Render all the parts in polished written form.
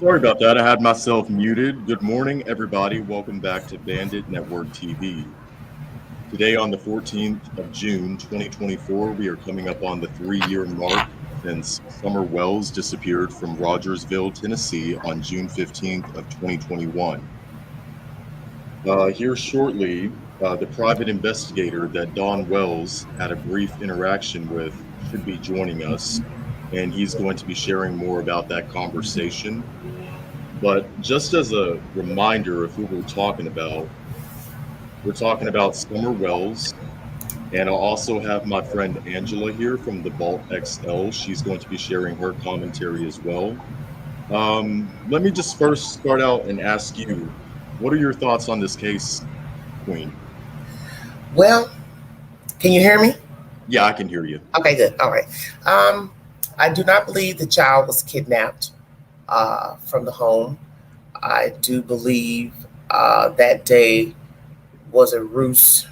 Sorry about that. I had myself muted. Good morning, everybody. Welcome back to Bandit Network TV. Today, on the 14th of June, 2024, we are coming up on the 3-year mark since Summer Wells disappeared from Rogersville, Tennessee on June 15th of 2021. Here shortly, the private investigator that Don Wells had a brief interaction with should be joining us, and he's going to be sharing more about that conversation. But just as a reminder of who we're talking about Summer Wells, and I'll also have my friend Angela here from the Vault XL. She's going to be sharing her commentary as well. Let me just first start out and ask you, what are your thoughts on this case, Queen? Well, can you hear me? Yeah, I can hear you. Okay, good. All right. I do not believe the child was kidnapped from the home. I do believe that day was a ruse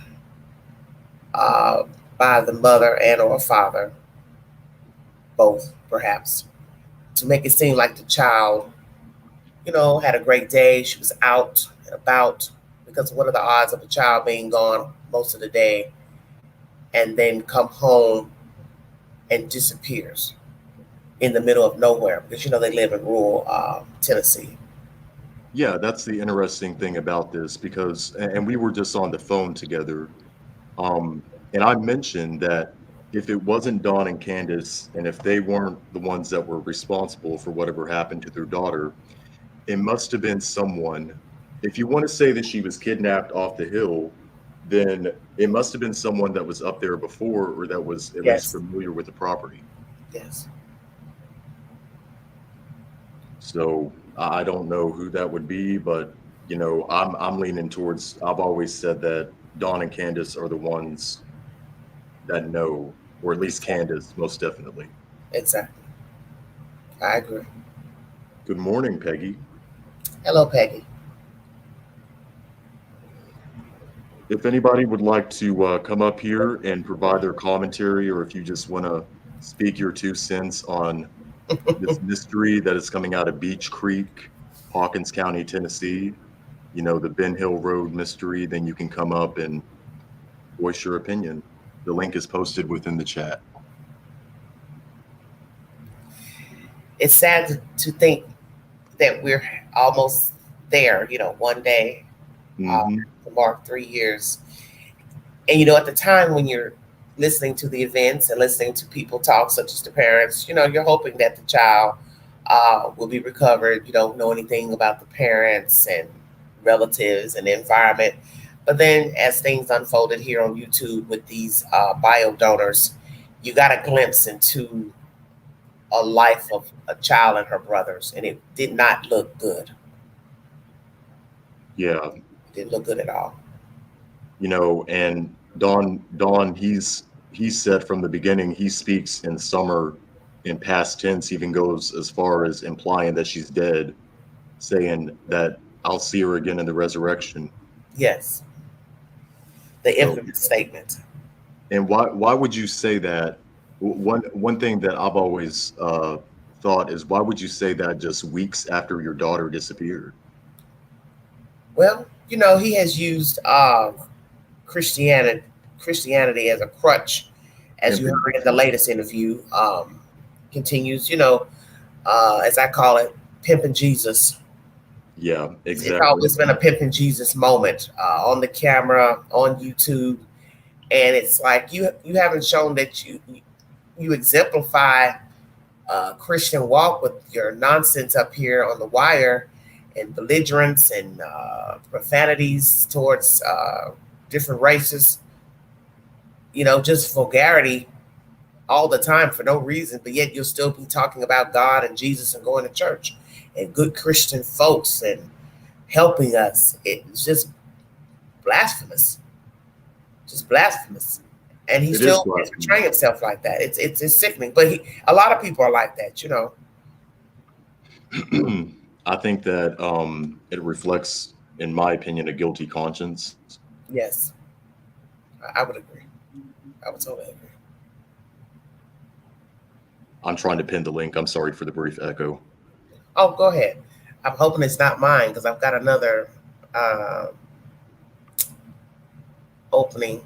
by the mother and or father, both perhaps, to make it seem like the child, had a great day. She was out and about, because what are the odds of a child being gone most of the day and then come home and disappears in the middle of nowhere? Because they live in rural Tennessee. Yeah, that's the interesting thing about this because, and we were just on the phone together, and I mentioned that if it wasn't Dawn and Candace, and if they weren't the ones that were responsible for whatever happened to their daughter, it must have been someone. If you want to say that she was kidnapped off the hill, then it must have been someone that was up there before or that was at least Yes. familiar with the property. Yes. So I don't know who that would be, but I'm leaning towards. I've always said that Dawn and Candace are the ones that know, or at least Candace, most definitely. Exactly. I agree. Good morning, Peggy. Hello, Peggy. If anybody would like to come up here and provide their commentary, or if you just want to speak your 2 cents on this mystery that is coming out of Beach Creek, Hawkins County, Tennessee, the Ben Hill Road mystery, then you can come up and voice your opinion. The link is posted within the chat. It's sad to think that we're almost there, one day to mark 3 years. And, at the time when you're listening to the events and listening to people talk, such as the parents, you're hoping that the child will be recovered. You don't know anything about the parents and relatives and the environment. But then as things unfolded here on YouTube with these bio donors, you got a glimpse into a life of a child and her brothers, and it did not look good. Yeah. It didn't look good at all. And Don, he said from the beginning, he speaks in summer in past tense, even goes as far as implying that she's dead, saying that I'll see her again in the resurrection. Yes. The infamous statement. And why would you say that? One thing that I've always thought is, why would you say that just weeks after your daughter disappeared? Well, he has used Christianity as a crutch, as you heard in the latest interview. Continues, as I call it, pimping Jesus. Yeah, exactly. It's always been a pimping Jesus moment on the camera, on YouTube, and it's like you haven't shown that you exemplify Christian walk with your nonsense up here on the wire, and belligerence and profanities towards different races. Just vulgarity all the time for no reason, but yet you'll still be talking about God and Jesus and going to church and good Christian folks and helping us. It's just blasphemous. Just blasphemous. And he still is portraying himself like that. It's sickening. But a lot of people are like that, I think that it reflects, in my opinion, a guilty conscience. Yes. I would agree. I would totally agree. I'm trying to pin the link. I'm sorry for the brief echo. Oh, go ahead. I'm hoping it's not mine because I've got another opening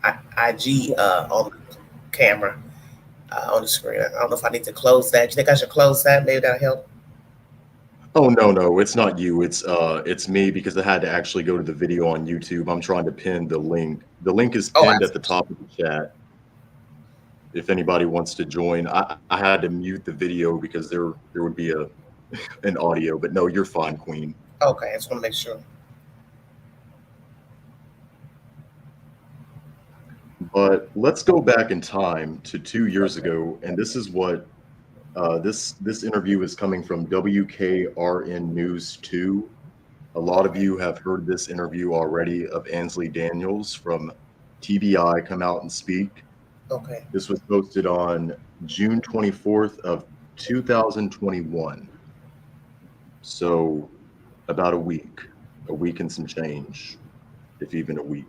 IG on the camera on the screen. I don't know if I need to close that. Do you think I should close that? Maybe that'll help. Oh no, it's not you. It's me because I had to actually go to the video on YouTube. I'm trying to pin the link. The link is Oh, pinned at the top of the chat. If anybody wants to join, I had to mute the video because there would be an audio. But no, you're fine, Queen. okay. I just want to make sure. But let's go back in time to 2 years ago, and this is what this interview is coming from WKRN News 2. A lot of you have heard this interview already of Ansley Daniels from TBI come out and speak. Okay. This was posted on June 24th of 2021. So about a week and some change, if even a week.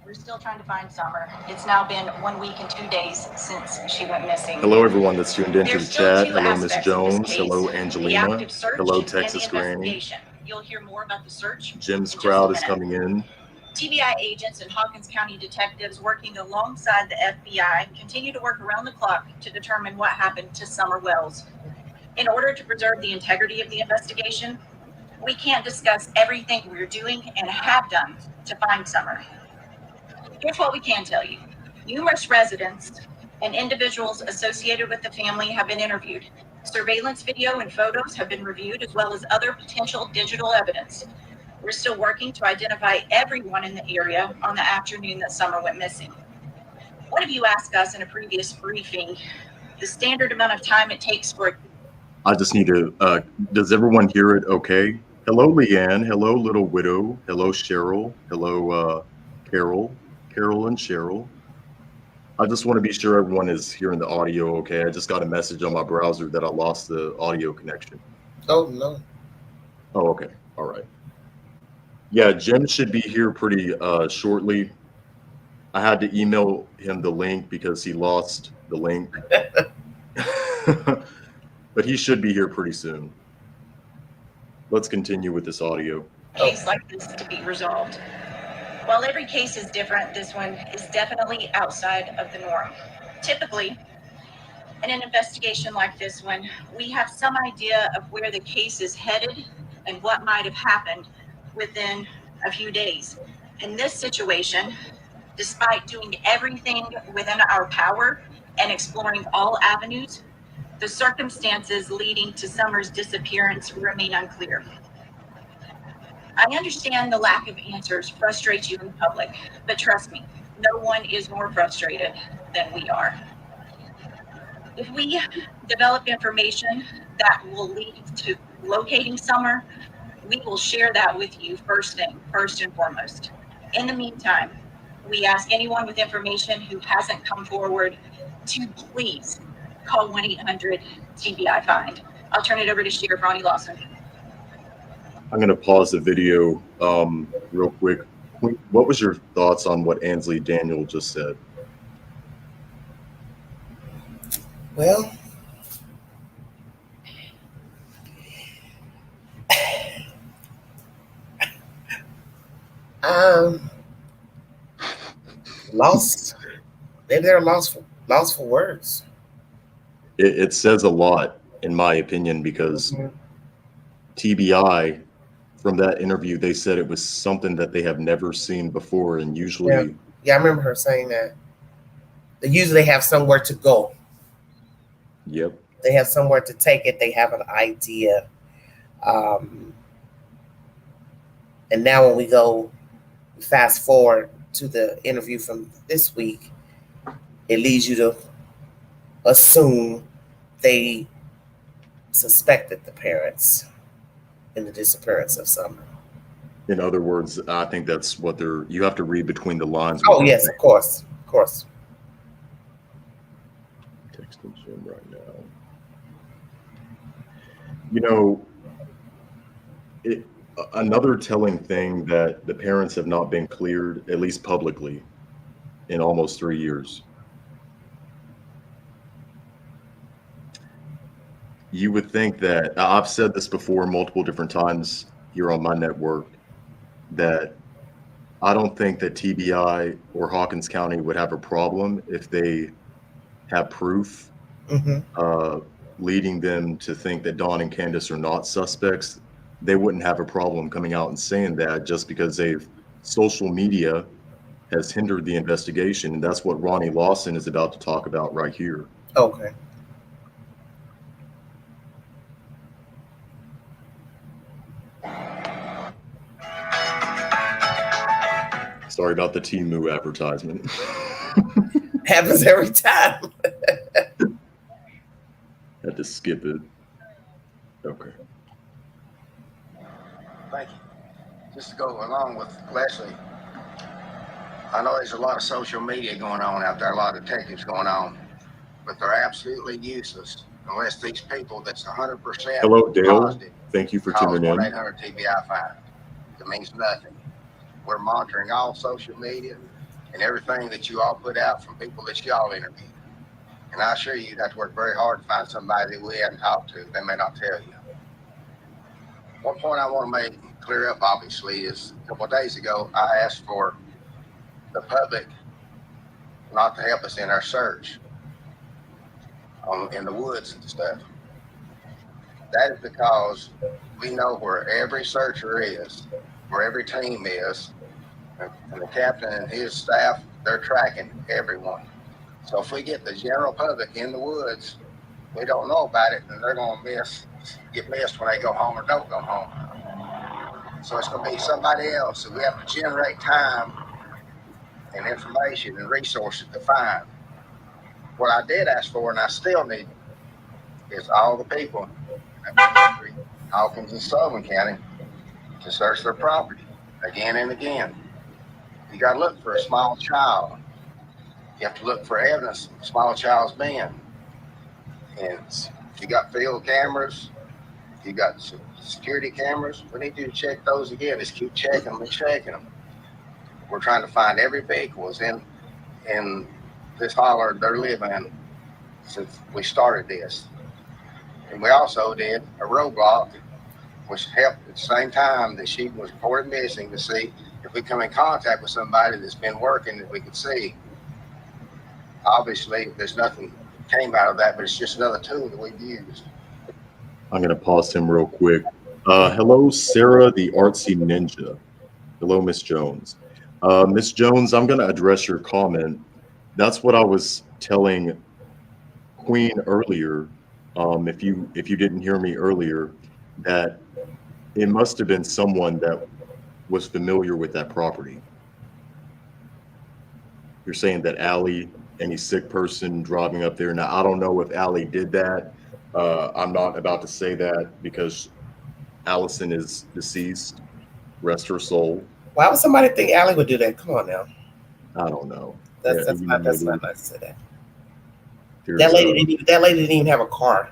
We're still trying to find Summer. It's now been 1 week and 2 days since she went missing. Hello, everyone that's tuned into There's the still chat. two Hello, Miss aspects of this Jones. case, Hello, the Angelina. active search Hello, and Texas the Granny. investigation. You'll hear more about the search. Jim's in crowd just is a minute. coming in. TBI agents and Hawkins County detectives working alongside the FBI continue to work around the clock to determine what happened to Summer Wells. In order to preserve the integrity of the investigation, we can't discuss everything we're doing and have done to find Summer. Here's what we can tell you. Numerous residents and individuals associated with the family have been interviewed. Surveillance video and photos have been reviewed, as well as other potential digital evidence. We're still working to identify everyone in the area on the afternoon that Summer went missing. One of you asked us in a previous briefing the standard amount of time it takes for... I just need to, does everyone hear it okay? Hello, Leanne. Hello, Little Widow. Hello, Cheryl. Hello, Carol and Cheryl. I just want to be sure everyone is hearing the audio okay. I just got a message on my browser that I lost the audio connection. Oh, no. Oh, okay. All right. Yeah, Jim should be here pretty shortly. I had to email him the link because he lost the link. But he should be here pretty soon. Let's continue with this audio. Case like this to be resolved. While every case is different, this one is definitely outside of the norm. Typically, in an investigation like this one, we have some idea of where the case is headed and what might have happened within a few days. In this situation, despite doing everything within our power and exploring all avenues, the circumstances leading to Summer's disappearance remain unclear. I understand the lack of answers frustrates you in public, but trust me, no one is more frustrated than we are. If we develop information that will lead to locating Summer, we will share that with you first and foremost. In the meantime, we ask anyone with information who hasn't come forward to please call 1-800-TBI-FIND. I'll turn it over to Sheriff Ronnie Lawson. I'm going to pause the video real quick. What was your thoughts on what Ansley Daniel just said? Well, lost. Maybe they're lost for words. It says a lot, in my opinion, because TBI, from that interview, they said it was something that they have never seen before, and usually... Yeah, I remember her saying that. They usually have somewhere to go. Yep. They have somewhere to take it. They have an idea. And now when we go fast forward to the interview from this week, it leads you to assume they suspected the parents in the disappearance of Summer. In other words, I think that's what you have to read between the lines. Oh, yes, of course. Of course. Texting Jim right now. You know, another telling thing that the parents have not been cleared, at least publicly, in almost 3 years. you would think that I've said this before multiple different times here on my network that I don't think that TBI or Hawkins County would have a problem if they have proof leading them to think that Dawn and Candace are not suspects. They wouldn't have a problem coming out and saying that just because social media has hindered the investigation. And that's what Ronnie Lawson is about to talk about right here. Okay. Sorry about the Temu advertisement. Happens every time. Had to skip it. Okay. Thank you. Just to go along with Leslie, I know there's a lot of social media going on out there, a lot of detectives going on, but they're absolutely useless unless these people that's 100% Hello, Dale. positive Thank you for calls tuning in. 1-800 TBI fine. It means nothing. We're monitoring all social media and everything that you all put out from people that y'all interview. And I assure you, you'd have to work very hard to find somebody that we haven't talked to. They may not tell you. One point I want to make clear up, obviously, is a couple of days ago, I asked for the public not to help us in our search in the woods and stuff. That is because we know where every searcher is, where every team is, and the captain and his staff, they're tracking everyone. So if we get the general public in the woods, we don't know about it, and they're going to get missed when they go home or don't go home. So it's going to be somebody else. So we have to generate time and information and resources to find. What I did ask for, and I still need, is all the people in Hawkins and Sullivan County to search their property again and again. You got to look for a small child. You have to look for evidence of a small child's been. And you got field cameras, you got security cameras. We need you to check those again. Just keep checking them and checking them. We're trying to find every vehicle in this holler they're living in since we started this. And we also did a roadblock, which helped at the same time that she was reported missing, to see if we come in contact with somebody that's been working that we could see. Obviously, there's nothing came out of that, but it's just another tool that we've used. I'm going to pause him real quick. Hello, Sarah, the artsy ninja. Hello, Miss Jones. Miss Jones, I'm going to address your comment. That's what I was telling Queen earlier. If you didn't hear me earlier, that it must have been someone that was familiar with that property. You're saying that Allie, any sick person driving up there. Now, I don't know if Allie did that. I'm not about to say that because Allison is deceased. Rest her soul. Why would somebody think Allie would do that? Come on now. I don't know. That's not nice to say that. That lady didn't even have a car.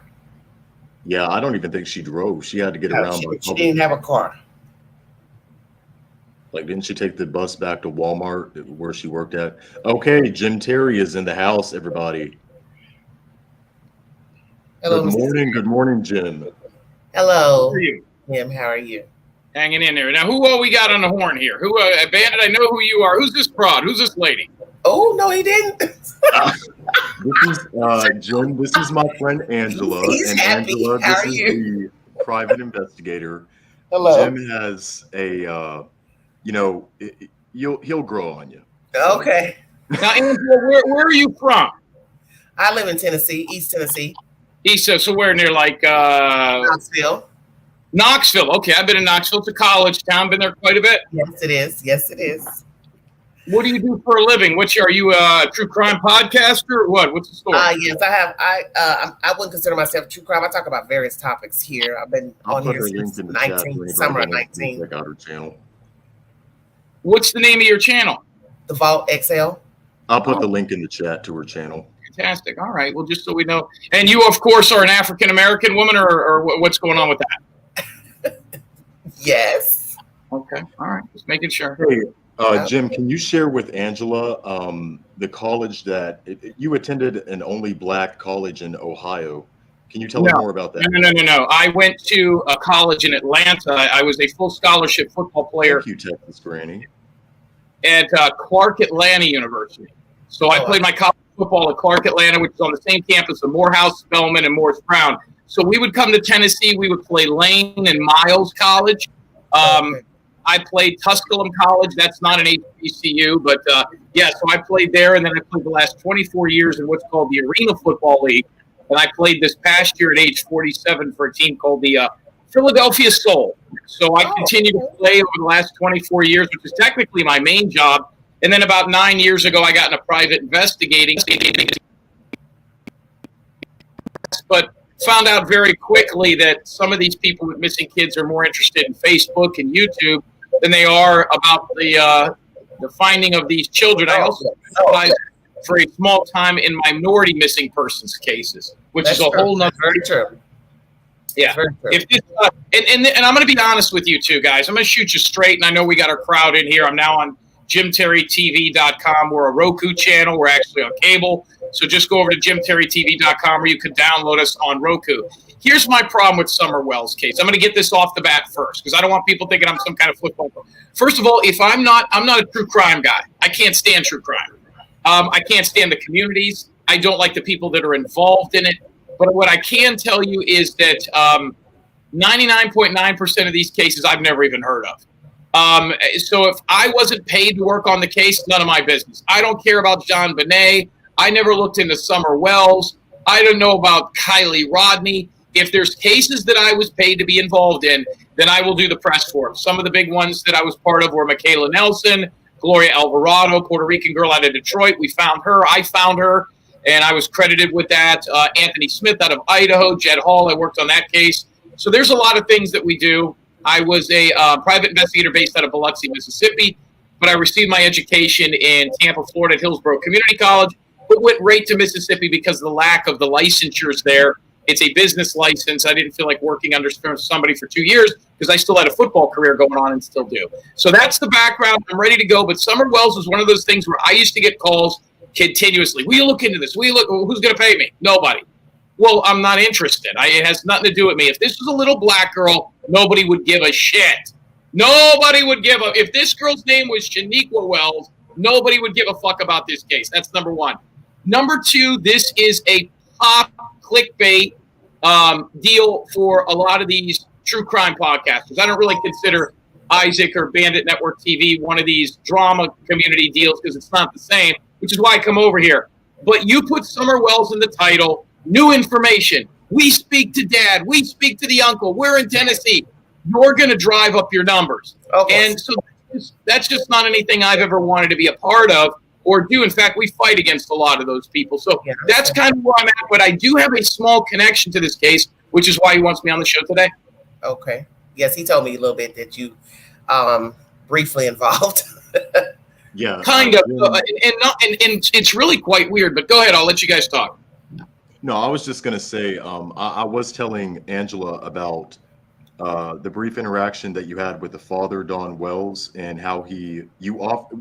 Yeah, I don't even think she drove. She had to get around. She didn't have a car. Like, didn't she take the bus back to Walmart where she worked at? Okay, Jim Terry is in the house, everybody. Hello, Good morning, Jim. Hello. How are you? Jim, how are you? Hanging in there. Now, who we got on the horn here? Who, Bandit, I know who you are. Who's this broad? Who's this lady? Oh, no, he didn't. This is Jim. This is my friend Angela. He's happy. Angela, How this are is you? the private investigator. Hello. Jim has a, he'll grow on you. Okay. Now, Angela, where are you from? I live in Tennessee, East Tennessee. East, so where near like Knoxville. Knoxville. Okay, I've been in Knoxville. It's a college town. Been there quite a bit. Yes, it is. Yes, it is. What do you do for a living? Are you a true crime podcaster or what? What's the story? Yes, I have. I wouldn't consider myself true crime. I talk about various topics here. I've been on here since summer of 19. Check out her channel. What's the name of your channel? The Vault XL. I'll put the link in the chat to her channel. Fantastic. All right. Well, just so we know. And you, of course, are an African-American woman or what's going on with that? Yes. Okay. All right. Just making sure. Hey, Jim, can you share with Angela the college that you attended, an only black college in Ohio? Can you tell me more about that? No. I went to a college in Atlanta. I was a full scholarship football player. Thank you, Texas Granny. At Clark Atlanta University. So I played my college football at Clark Atlanta, which is on the same campus of Morehouse, Spelman, and Morris Brown. So we would come to Tennessee. We would play Lane and Miles College. I played Tusculum College. That's not an HBCU, but so I played there, and then I played the last 24 years in what's called the Arena Football League. And I played this past year at age 47 for a team called the Philadelphia Soul. So I continued to play over the last 24 years, which is technically my main job. And then about 9 years ago, I got into private investigating, but found out very quickly that some of these people with missing kids are more interested in Facebook and YouTube than they are about the finding of these children. I also specialize for a small time in minority missing persons cases, which is a whole nother. Very true. Yeah. If this, and I'm going to be honest with you two guys. I'm going to shoot you straight, and I know we got our crowd in here. I'm now on JimTerryTV.com. We're a Roku channel. We're actually on cable. So just go over to JimTerryTV.com, where you can download us on Roku. Here's my problem with Summer Wells' case. I'm going to get this off the bat first, because I don't want people thinking I'm some kind of football pro. First of all, if I'm not a true crime guy. I can't stand true crime. I can't stand the communities. I don't like the people that are involved in it. But what I can tell you is that 99.9% of these cases I've never even heard of. So if I wasn't paid to work on the case, none of my business. I don't care about John Bonet. I never looked into Summer Wells. I don't know about Kylie Rodney. If there's cases that I was paid to be involved in, then I will do the press for them. Some of the big ones that I was part of were Michaela Nelson, Gloria Alvarado, Puerto Rican girl out of Detroit. We found her. I found her, and I was credited with that. Anthony Smith out of Idaho, Jed Hall, I worked on that case. So there's a lot of things that we do. I was a private investigator based out of Biloxi, Mississippi, but I received my education in Tampa, Florida at Hillsborough Community College, but went right to Mississippi because of the lack of the licensures there. It's a business license. I didn't feel like working under somebody for 2 years because I still had a football career going on and still do. So that's the background. I'm ready to go. But Summer Wells was one of those things where I used to get calls continuously. Will you look into this? Who's going to pay me? Nobody. Well, I'm not interested. It has nothing to do with me. If this was a little black girl, nobody would give a shit. Nobody would give a. If this girl's name was Shaniqua Wells, nobody would give a fuck about this case. That's number one. Number two, this is a pop clickbait deal for a lot of these true crime podcasters. I don't really consider Isaac or Bandit Network TV one of these drama community deals because it's not the same, which is why I come over here. But you put Summer Wells in the title, new information. We speak to dad. We speak to the uncle. We're in Tennessee. You're going to drive up your numbers. Okay. And so that's just not anything I've ever wanted to be a part of or do. In fact, we fight against a lot of those people. So that's kind of where I'm at. But I do have a small connection to this case, which is why he wants me on the show today. Okay. Yes, he told me a little bit that you briefly involved. Yeah. Kind of. And it's really quite weird. But go ahead. I'll let you guys talk. No, I was just going to say, I was telling Angela about the brief interaction that you had with the father, Don Wells, and how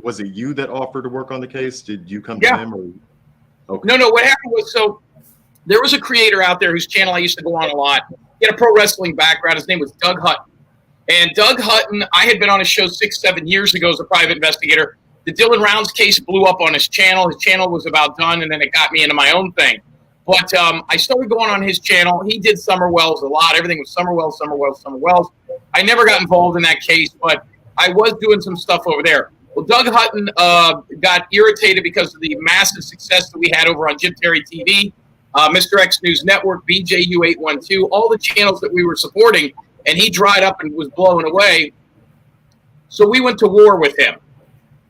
was it you that offered to work on the case? Did you come to him? Or? Okay. No, what happened was, so there was a creator out there whose channel I used to go on a lot. He had a pro wrestling background. His name was Doug Hutton. And Doug Hutton, I had been on his show 6-7 years ago as a private investigator. The Dylan Rounds case blew up on his channel. His channel was about done, and then it got me into my own thing. But I started going on his channel. He did Summer Wells a lot. Everything was Summer Wells. I never got involved in that case, but I was doing some stuff over there. Well, Doug Hutton got irritated because of the massive success that we had over on Jim Terry TV, Mr. X News Network, BJU812, all the channels that we were supporting, and he dried up and was blown away. So we went to war with him.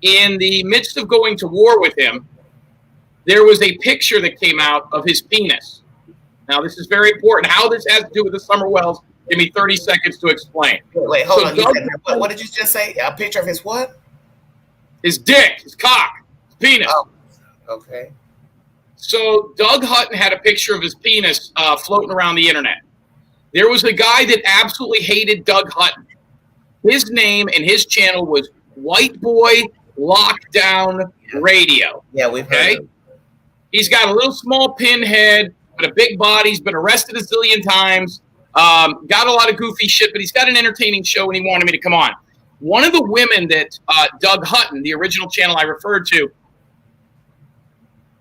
In the midst of going to war with him, there was a picture that came out of his penis. Now, this is very important. How this has to do with the Summer Wells, give me 30 seconds to explain. Wait, hold on. What did you just say? A picture of his what? His dick, his cock, his penis. Oh, okay. So Doug Hutton had a picture of his penis floating around the internet. There was a guy that absolutely hated Doug Hutton. His name and his channel was White Boy Lockdown Radio. Yeah, we've heard of him. He's got a little small pinhead, but a big body. He's been arrested a zillion times. Got a lot of goofy shit, but he's got an entertaining show, and he wanted me to come on. One of the women that Doug Hutton, the original channel I referred to,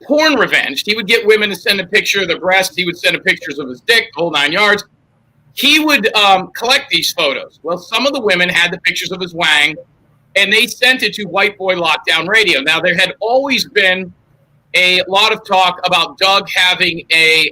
porn revenged. He would get women to send a picture of their breasts. He would send pictures of his dick, the whole 9 yards. He would collect these photos. Well, some of the women had the pictures of his wang, and they sent it to White Boy Lockdown Radio. Now, there had always been a lot of talk about Doug having a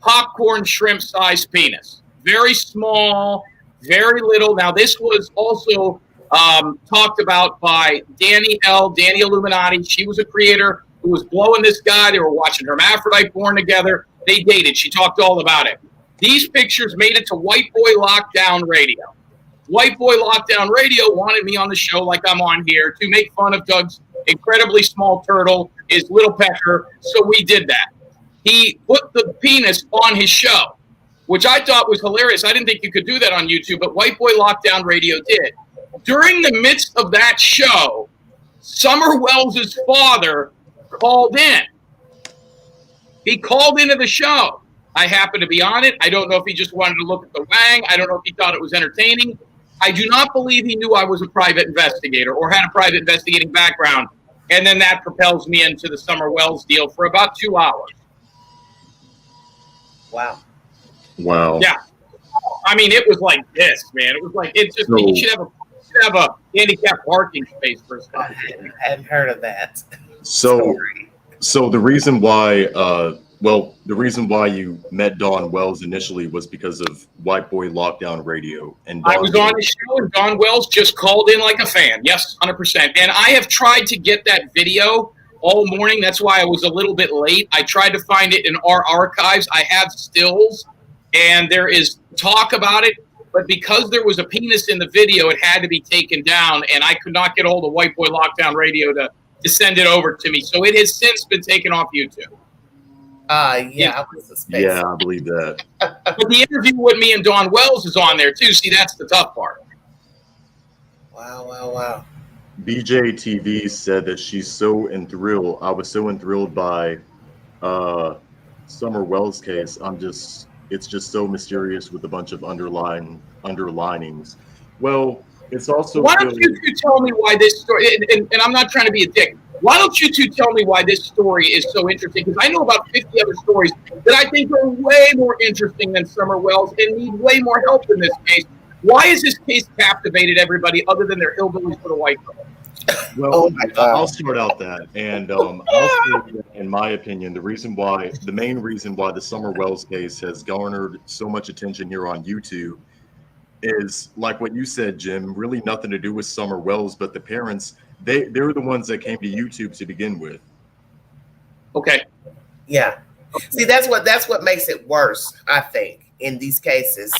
popcorn shrimp-sized penis. Very small, very little. Now, this was also talked about by Danny Illuminati. She was a creator who was blowing this guy. They were watching hermaphrodite porn together. They dated. She talked all about it. These pictures made it to White Boy Lockdown Radio. White Boy Lockdown Radio wanted me on the show like I'm on here to make fun of Doug's incredibly small turtle, his little pecker, so we did that. He put the penis on his show, which I thought was hilarious. I didn't think you could do that on YouTube, but White Boy Lockdown Radio did. During the midst of that show, Summer Wells' father called in. He called into the show. I happened to be on it. I don't know if he just wanted to look at the wang. I don't know if he thought it was entertaining. I do not believe he knew I was a private investigator or had a private investigating background. And then that propels me into the Summer Wells deal for about 2 hours. Wow. Wow. Yeah. I mean, it was like this, man. It was like, it's just, he should have a handicapped parking space for his car. I hadn't heard of that. So the reason why, the reason why you met Dawn Wells initially was because of White Boy Lockdown Radio. And I was on the show, and Dawn Wells just called in like a fan. Yes, 100%. And I have tried to get that video all morning. That's why I was a little bit late. I tried to find it in our archives. I have stills, and there is talk about it. But because there was a penis in the video, it had to be taken down, and I could not get a hold of White Boy Lockdown Radio to send it over to me. So it has since been taken off YouTube. Yeah, I believe that. But the interview with me and Dawn Wells is on there too. See, that's the tough part. Wow. BJ TV said that she's so enthralled. I was so enthralled by Summer Wells' case. It's just so mysterious with a bunch of underlinings. Well, it's also. Why don't you two tell me why this story? And I'm not trying to be a dick. Why don't you two tell me why this story is so interesting? Because I know about 50 other stories that I think are way more interesting than Summer Wells and need way more help in this case. Why has this case captivated everybody other than their hillbillies for the white girl? Well, I'll start out that, and I'll say that, in my opinion, the main reason why the Summer Wells case has garnered so much attention here on YouTube is, like what you said, Jim, really nothing to do with Summer Wells, but the parents. They're the ones that came to YouTube to begin with. Okay. Yeah. See, that's what makes it worse, I think, in these cases.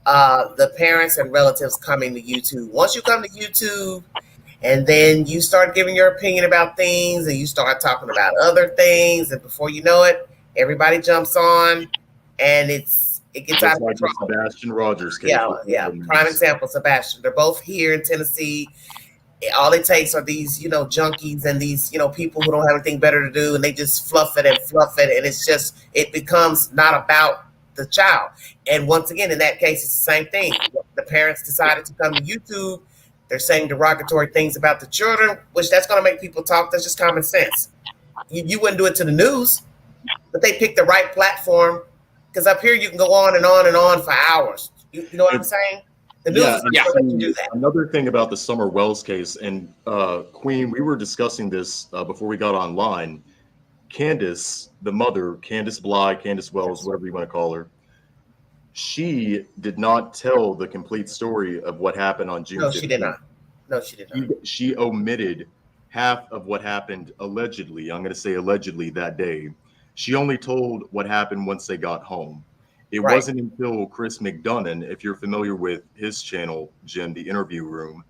The parents and relatives coming to YouTube. Once you come to YouTube and then you start giving your opinion about things and you start talking about other things, and before you know it, everybody jumps on and it gets out of control. Sebastian Rogers case. Yeah. Prime example, Sebastian. They're both here in Tennessee. All it takes are these, junkies and these, people who don't have anything better to do, and they just fluff it, and it becomes not about the child. And once again, in that case, it's the same thing. The parents decided to come to YouTube. They're saying derogatory things about the children, which that's going to make people talk. That's just common sense. You wouldn't do it to the news, but they picked the right platform, because up here you can go on and on and on for hours. You know what I'm saying? The news is not going to do that. Another thing about the Summer Wells case, and Queen, we were discussing this before we got online. Candace, the mother, Candace Bly, Candace Wells, whatever you want to call her, she did not tell the complete story of what happened on June 15th. No, she did not. She omitted half of what happened allegedly. I'm going to say allegedly that day. She only told what happened once they got home. It wasn't until Chris McDonough, if you're familiar with his channel, Jim, the Interview Room,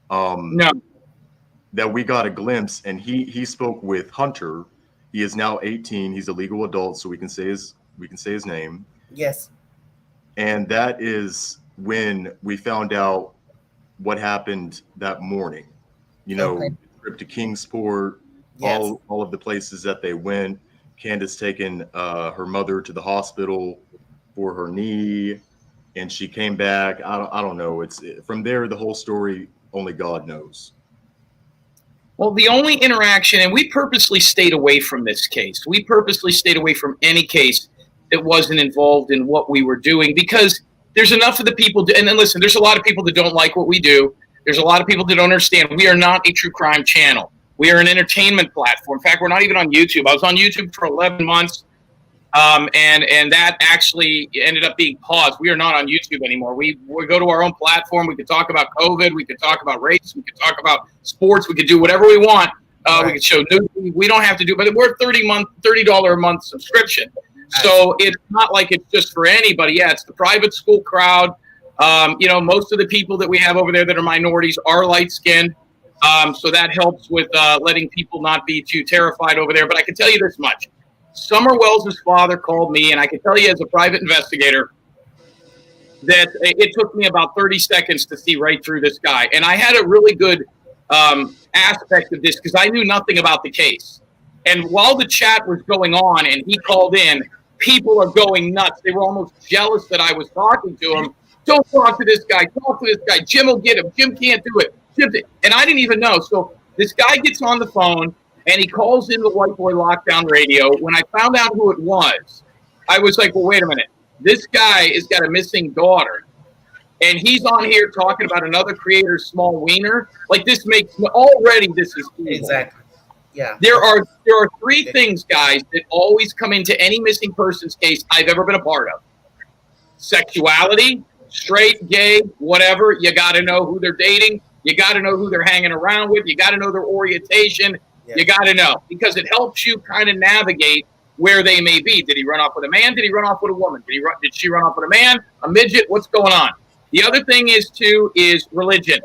that we got a glimpse, and he spoke with Hunter. He is now 18. He's a legal adult, so we can say his name. Yes. And that is when we found out what happened that morning. Trip to Kingsport, all of the places that they went. Candace taking her mother to the hospital for her knee, and she came back. I don't know. From there, the whole story, only God knows. Well, the only interaction, and we purposely stayed away from this case. We purposely stayed away from any case that wasn't involved in what we were doing, because there's enough of the people, and then listen, there's a lot of people that don't like what we do. There's a lot of people that don't understand. We are not a true crime channel. We are an entertainment platform. In fact, we're not even on YouTube. I was on YouTube for 11 months, and that actually ended up being paused. We are not on YouTube anymore. We go to our own platform. We could talk about COVID. We could talk about race. We could talk about sports. We could do whatever we want. Right. We could show news. We don't have to do, but we're $30 a month subscription. So it's not like it's just for anybody. Yeah, it's the private school crowd. Most of the people that we have over there that are minorities are light-skinned. So that helps with letting people not be too terrified over there. But I can tell you this much. Summer Wells' father called me, and I can tell you as a private investigator that it took me about 30 seconds to see right through this guy. And I had a really good aspect of this because I knew nothing about the case. And while the chat was going on and he called in, people are going nuts. They were almost jealous that I was talking to him. Don't talk to this guy. Talk to this guy. Jim will get him. Jim can't do it. And I didn't even know. So this guy gets on the phone, and he calls in the White Boy Lockdown Radio. When I found out who it was, I was like, well, wait a minute. This guy has got a missing daughter, and he's on here talking about another creator's small wiener. Like, this makes already this is evil. Exactly. Yeah. There are three things, guys, that always come into any missing persons case I've ever been a part of. Sexuality, straight, gay, whatever. You got to know who they're dating. You got to know who they're hanging around with. You got to know their orientation. Yeah. You got to know, because it helps you kind of navigate where they may be. Did he run off with a man? Did he run off with a woman? Did she run off with a man? A midget? What's going on? The other thing is religion.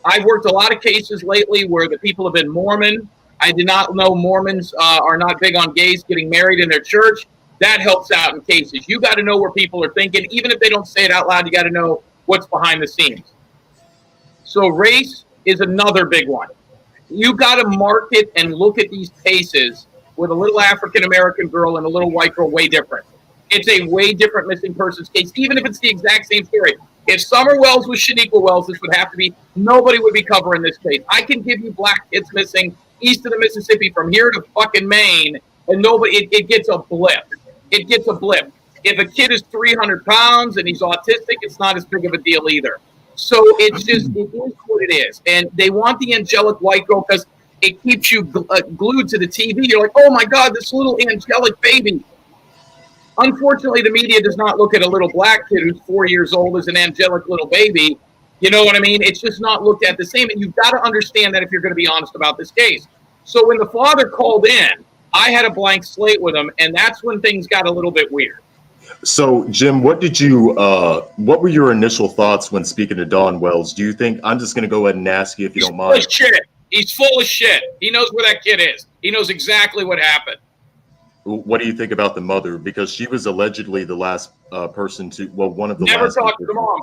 I've worked a lot of cases lately where the people have been Mormon. I did not know Mormons are not big on gays getting married in their church. That helps out in cases. You got to know where people are thinking. Even if they don't say it out loud, you got to know what's behind the scenes. So race is another big one. You got to market and look at these cases with a little African-American girl and a little white girl way different. It's a way different missing persons case, even if it's the exact same story. If Summer Wells was Shaniqua Wells, this would have to be, nobody would be covering this case. I can give you black kids missing east of the Mississippi from here to fucking Maine, and nobody, it gets a blip. It gets a blip. If a kid is 300 pounds and he's autistic, it's not as big of a deal either. So it's just, it is what it is. And they want the angelic white girl because it keeps you glued to the TV. You're like, oh my God, this little angelic baby. Unfortunately, the media does not look at a little black kid who's 4 years old as an angelic little baby. You know what I mean? It's just not looked at the same. And you've got to understand that if you're going to be honest about this case. So when the father called in, I had a blank slate with him, and that's when things got a little bit weird. So, Jim, what were your initial thoughts when speaking to Don Wells? Do you think, I'm just going to go ahead and ask you if you don't mind. He's full of shit. He's full of shit. He knows where that kid is. He knows exactly what happened. What do you think about the mother? Because she was allegedly the last person to, one of the never last. Never talked to the mom.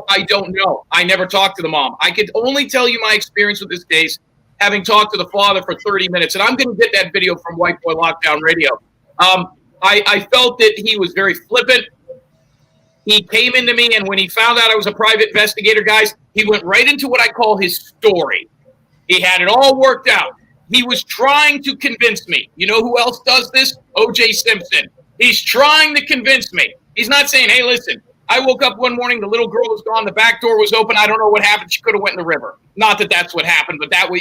I don't know. I never talked to the mom. I could only tell you my experience with this case, having talked to the father for 30 minutes. And I'm going to get that video from White Boy Lockdown Radio. I felt that he was very flippant. He came into me, and when he found out I was a private investigator, guys, he went right into what I call his story. He had it all worked out. He was trying to convince me. You know who else does this? O.J. Simpson. He's trying to convince me. He's not saying, hey, listen, I woke up one morning, the little girl was gone, the back door was open, I don't know what happened, she could have went in the river. Not that that's what happened, but that way,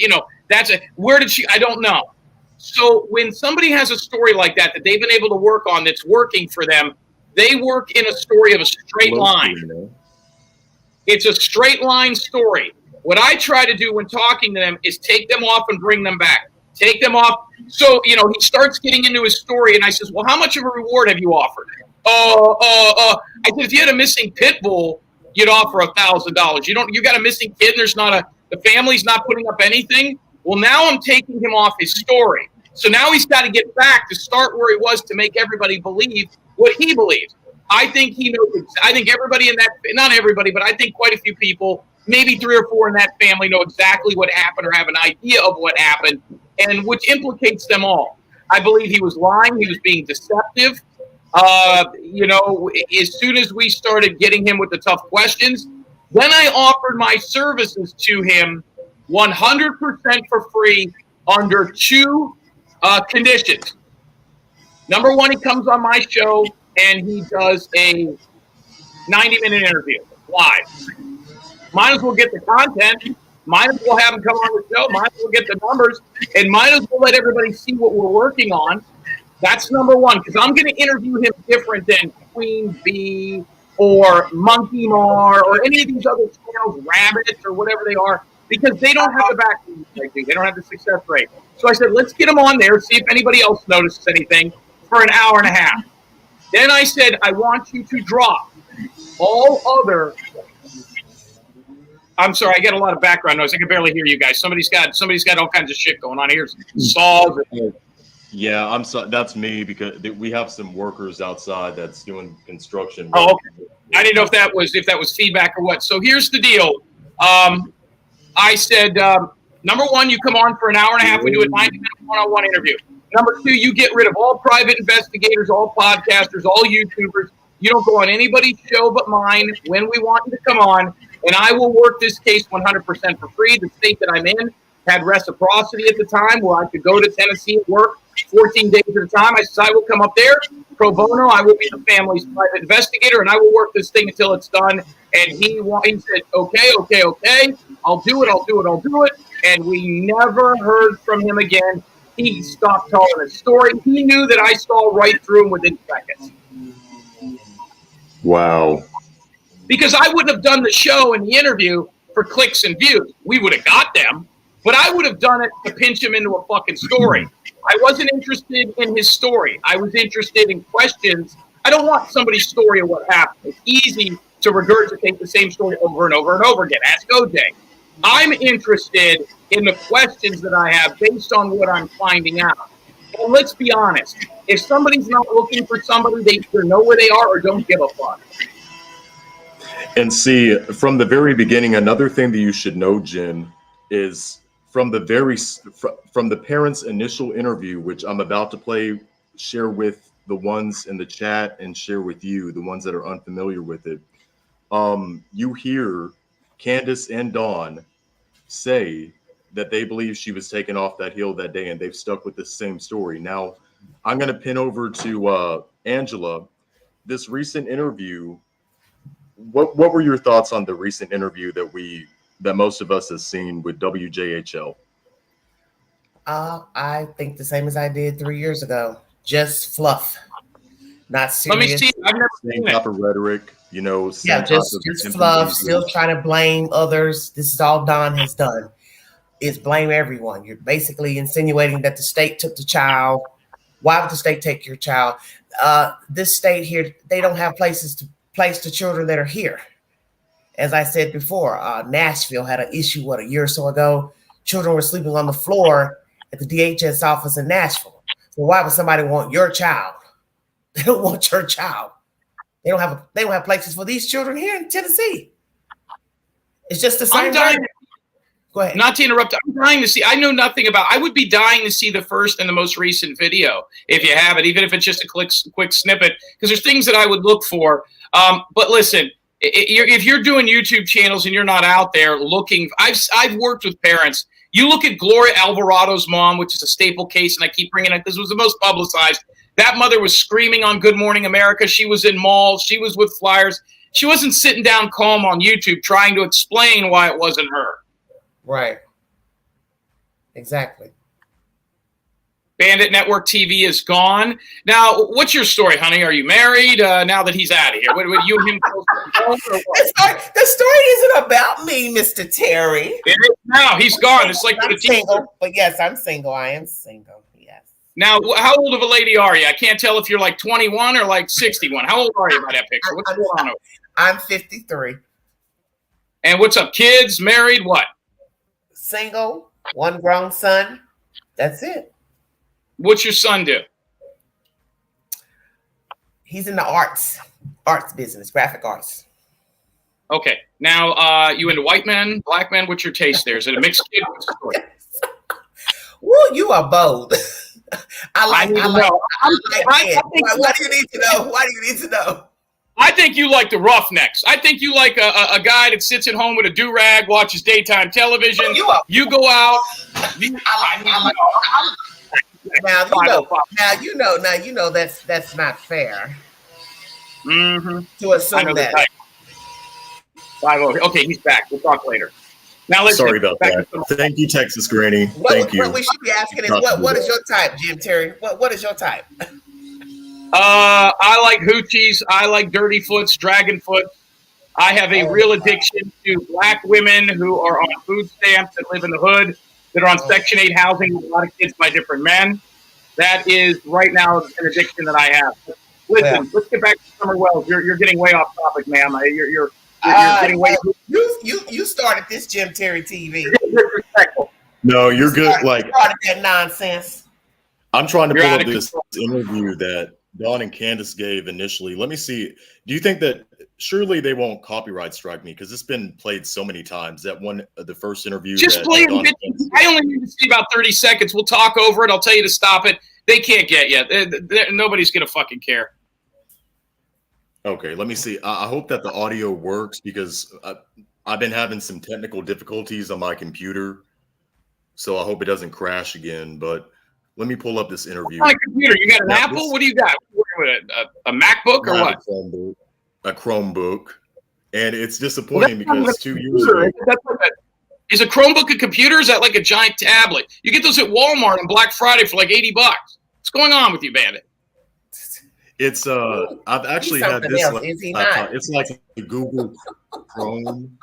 where did she, I don't know. So when somebody has a story like that they've been able to work on that's working for them, they work in a story of a straight line. It's a straight line story. What I try to do when talking to them is take them off and bring them back. Take them off. So, he starts getting into his story, and I says, well, how much of a reward have you offered? I said, if you had a missing pit bull, you'd offer $1,000. You got a missing kid, and the family's not putting up anything. Well, now I'm taking him off his story. So now he's got to get back to start where he was to make everybody believe what he believes. I think he knows. I think everybody in that, not everybody, but I think quite a few people, maybe 3 or 4 in that family, know exactly what happened or have an idea of what happened, and which implicates them all. I believe he was lying. He was being deceptive. As soon as we started getting him with the tough questions, then I offered my services to him 100% for free under two conditions. Number one, he comes on my show and he does a 90-minute interview live. Might as well get the content. Might as well have him come on the show. Might as well get the numbers. And might as well let everybody see what we're working on. That's number one, because I'm going to interview him different than Queen Bee or Monkey Mar or any of these other channels, Rabbits or whatever they are, because they don't have the backing I do. They don't have the success rate. So I said, let's get them on there, see if anybody else notices anything for an hour and a half. Then I said, I want you to drop all other. I'm sorry, I get a lot of background noise. I can barely hear you guys. Somebody's got all kinds of shit going on here. Saws. Yeah, I'm sorry. That's me because we have some workers outside that's doing construction. Oh, okay. I didn't know if that was feedback or what. So here's the deal. I said, number one, you come on for an hour and a half. We do a 90-minute one-on-one interview. Number two, you get rid of all private investigators, all podcasters, all YouTubers. You don't go on anybody's show but mine when we want you to come on, and I will work this case 100% for free. The state that I'm in had reciprocity at the time where I could go to Tennessee and work 14 days at a time. I said, I will come up there pro bono. I will be the family's private investigator, and I will work this thing until it's done. And he said, okay. I'll do it. And we never heard from him again. He stopped telling his story. He knew that I saw right through him within seconds. Wow. Because I wouldn't have done the show and the interview for clicks and views. We would have got them, but I would have done it to pinch him into a fucking story. I wasn't interested in his story. I was interested in questions. I don't want somebody's story of what happened. It's easy to regurgitate the same story over and over and over again. Ask OJ. I'm interested in the questions that I have based on what I'm finding out. And let's be honest. If somebody's not looking for somebody, they either know where they are or don't give a fuck. And see, from the very beginning, another thing that you should know, Jim, is from the parents' initial interview, which I'm about to share with the ones in the chat and share with you, the ones that are unfamiliar with it. You hear Candace and Dawn say that they believe she was taken off that hill that day, and they've stuck with the same story. Now, I'm going to pin over to Angela. This recent interview, what were your thoughts on the recent interview that most of us have seen with WJHL? I think the same as I did 3 years ago. Just fluff, not serious. Let me see. I've never seen Same type of rhetoric, just fluff. Still trying to blame others. This is all Don has done. Is blame everyone. You're basically insinuating that the state took the child. Why would the state take your child? This state here, they don't have places to place the children that are here. As I said before, Nashville had an issue, a year or so ago. Children were sleeping on the floor at the DHS office in Nashville. So why would somebody want your child? They don't want your child. They don't have places for these children here in Tennessee. It's just the same. Go ahead. Not to interrupt. I'm dying to see. I know nothing about. I would be dying to see the first and the most recent video if you have it, even if it's just a quick snippet, because there's things that I would look for. But listen, if you're doing YouTube channels and you're not out there looking, I've worked with parents. You look at Gloria Alvarado's mom, which is a staple case, and I keep bringing it. This was the most publicized. That mother was screaming on Good Morning America. She was in malls. She was with flyers. She wasn't sitting down calm on YouTube trying to explain why it wasn't her. Right. Exactly. Bandit Network TV is gone. Now, what's your story, honey? Are you married now that he's out of here? What you and him close to home, or what? The story isn't about me, Mr. Terry. It is now. He's gone. It's like I'm single, but yes, I'm single. I am single. Yes. Now, how old of a lady are you? I can't tell if you're like 21 or like 61. How old are you by that picture? What's going on over? I'm 53. And what's up? Kids, married, what? Single, one grown son. That's it. What's your son do? He's in the arts business, graphic arts. Okay. Now, you into white men, black men? What's your taste there? Is it a mixed kid? Well, you are bold. I need to like know. Ken. Why do you need to know? Why do you need to know? I think you like the Roughnecks. I think you like a guy that sits at home with a do-rag, watches daytime television. You go out. Now you know that's not fair Mm-hmm. to assume that. Okay, he's back. We'll talk later. Now listen. Sorry about that. Thank you, Texas Granny. Thank you. What we should be asking is what is your type, Jim Terry? What is your type? I like hoochies. I like dirty foots, dragon foot. I have a real addiction to black women who are on food stamps that live in the hood, that are on Section 8 housing with a lot of kids by different men. That is right now an addiction that I have. Listen, let's get back to Summer Wells. You're getting way off topic, ma'am. You're getting way. You started this Jim Terry TV. You're disrespectful. No, you're good. Started that nonsense. I'm trying to pull up this interview that Dawn and Candace gave initially. Let me see. Do you think that surely they won't copyright strike me because it's been played so many times? That one, the first interview. Just play it. I only need to see about 30 seconds. We'll talk over it. I'll tell you to stop it. They can't get you. Nobody's gonna fucking care. Okay, let me see. I hope that the audio works because I've been having some technical difficulties on my computer, so I hope it doesn't crash again. But let me pull up this interview. On a computer, you got an Apple? What do you got? A MacBook or what? A Chromebook, and it's disappointing because 2 years ago. Is a Chromebook a computer? Is that like a giant tablet? You get those at Walmart on Black Friday for like $80. What's going on with you, Bandit? It's I've actually had this. It's like the Google Chrome,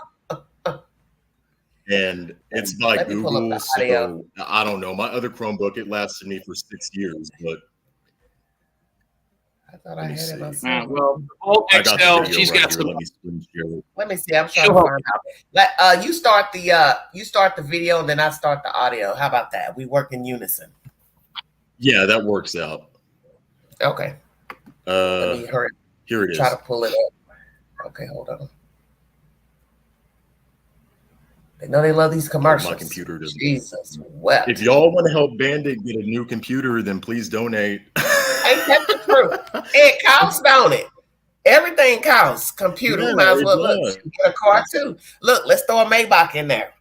and it's by Google. So I don't know. My other Chromebook, it lasted me for 6 years, but I thought I had it myself. Well, Alt XL, she's got some. Let me see. I'm trying to find out. You start the video, and then I start the audio. How about that? We work in unison. Yeah, that works out. Okay. Let me hurry. Here it is. Try to pull it up. Okay, hold on. They know they love these commercials. My computer doesn't. Jesus, well. If y'all want to help Bandit get a new computer, then please donate. Ain't that the truth? It counts, don't it? Everything counts. Computer, Yeah, might as well look. Get a car too. Look, let's throw a Maybach in there.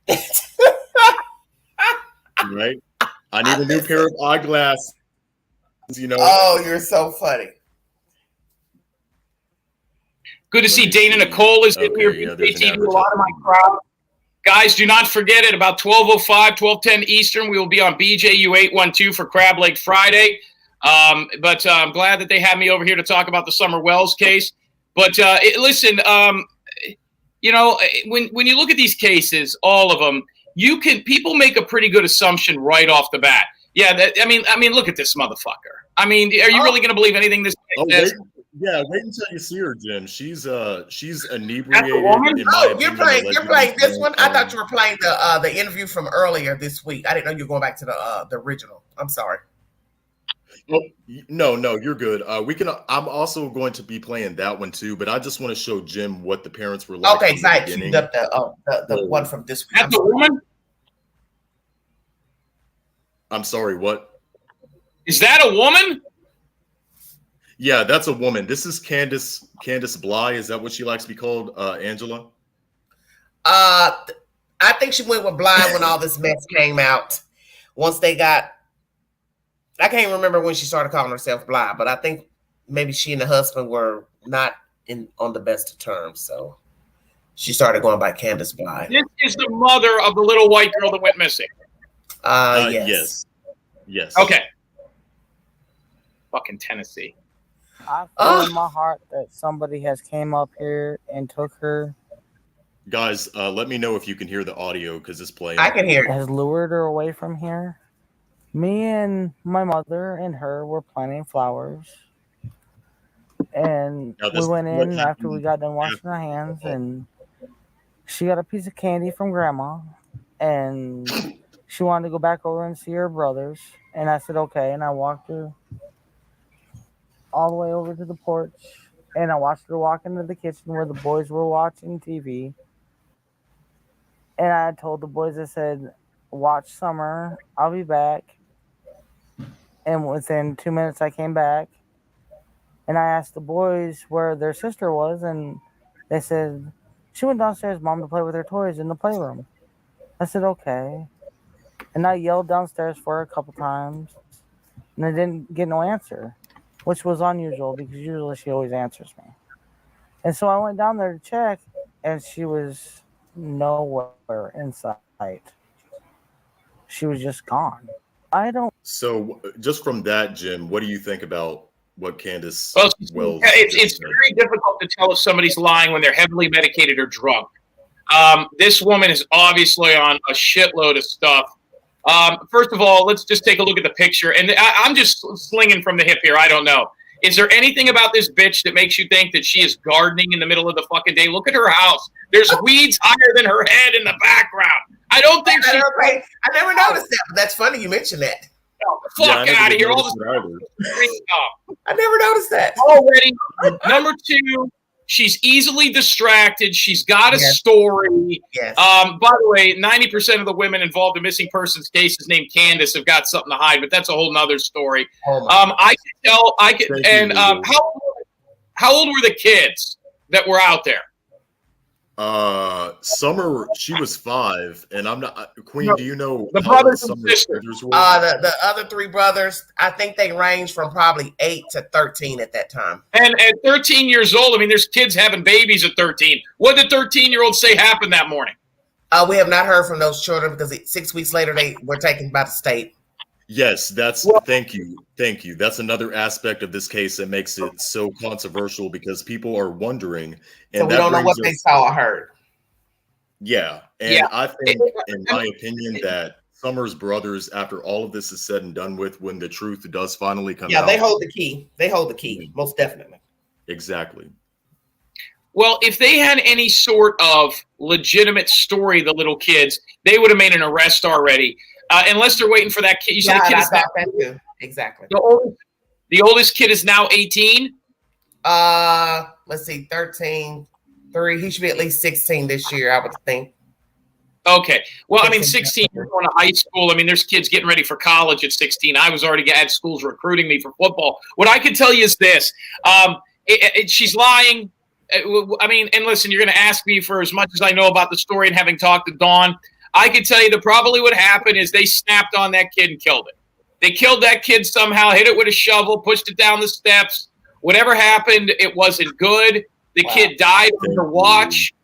Right? I need a new pair of eyeglasses. You know. Oh, you're so funny. Good to see Dana Nicole is in here. A lot of my crowd. Guys, do not forget it. About 12:05, 12:10 Eastern, we will be on BJU 812 for Crab Lake Friday. But I'm glad that they had me over here to talk about the Summer Wells case. But listen, you know, when you look at these cases, all of them, people make a pretty good assumption right off the bat. Yeah, I mean, look at this motherfucker. I mean, are you really going to believe anything this guy says? Wait until you see her, Jim. She's inebriated. You're playing this one. I thought you were playing the interview from earlier this week. I didn't know you were going back to the original. I'm sorry. Oh, no, you're good. I'm also going to be playing that one too, but I just want to show Jim what the parents were like. Okay, the one from this week. That's a woman? I'm sorry, what? Is that a woman? Yeah, that's a woman. This is Candace Bly. Is that what she likes to be called, Angela? I think she went with Bly when all this mess came out. Once they got, I can't remember when she started calling herself Bly, but I think maybe she and the husband were not on the best of terms, so she started going by Candace Bly. This is the mother of the little white girl that went missing. Yes. Okay. Fucking Tennessee. I feel in my heart that somebody has came up here and took her. Guys, let me know if you can hear the audio because it's playing. I can hear it. Has lured her away from here. Me and my mother and her were planting flowers. And we went in after we got done washing our hands, and she got a piece of candy from Grandma, and she wanted to go back over and see her brothers. And I said, okay. And I walked her all the way over to the porch, and I watched her walk into the kitchen where the boys were watching TV. And I told the boys, I said, watch Summer, I'll be back. And And within 2 minutes, I came back. And I asked the boys where their sister was. And they said, she went downstairs, Mom, to play with her toys in the playroom. I said, okay. And I yelled downstairs for her a couple times. And I didn't get no answer, which was unusual because usually she always answers me. And so I went down there to check, and she was nowhere in sight. She was just gone. I don't. So just from that, Jim, what do you think about what Candace Well, Wells? it's very difficult to tell if somebody's lying when they're heavily medicated or drunk. This woman is obviously on a shitload of stuff. First of all, let's just take a look at the picture. And I'm just slinging from the hip here. I don't know. Is there anything about this bitch that makes you think that she is gardening in the middle of the fucking day? Look at her house. There's weeds higher than her head in the background. I don't think she's... I never noticed that, but that's funny you mentioned that. Fuck out of here. All this I never noticed that. already. Number two, she's easily distracted. She's got a story. Yes. By the way, 90% of the women involved in missing persons cases named Candace have got something to hide, but that's a whole nother story. I can tell. How old were the kids that were out there? Summer, she was 5, and I'm not. Queen, No, do you know the how old brothers and Summer's sisters. brothers were? The other 3 brothers, I think they range from probably 8 to 13 at that time. And at 13 years old, I mean, there's kids having babies at 13. What did 13-year-olds say happened that morning? We have not heard from those children because 6 weeks later they were taken by the state. Yes, thank you. That's another aspect of this case that makes it so controversial because people are wondering, and So we don't know what they saw or heard. Yeah, and Yeah. I think, in my opinion, that Summer's brothers, after all of this is said and done with, when the truth does finally come out, Yeah, they hold the key. They hold the key, most definitely. Exactly. Well, if they had any sort of legitimate story, the little kids, they would have made an arrest already. Unless they're waiting for that kid. You said the kid I is thought that too. Exactly. The oldest kid is now 18. Let's see, 13, 3. He should be at least 16 this year, I would think. Okay. Well, I mean, 16, you're going to high school. I mean, there's kids getting ready for college at 16. I was already at schools recruiting me for football. What I can tell you is this. She's lying. I mean, and listen, you're going to ask me for as much as I know about the story and having talked to Dawn. I can tell you that probably what happened is they snapped on that kid and killed it. They killed that kid somehow, hit it with a shovel, pushed it down the steps. Whatever happened, it wasn't good. The kid died under watch.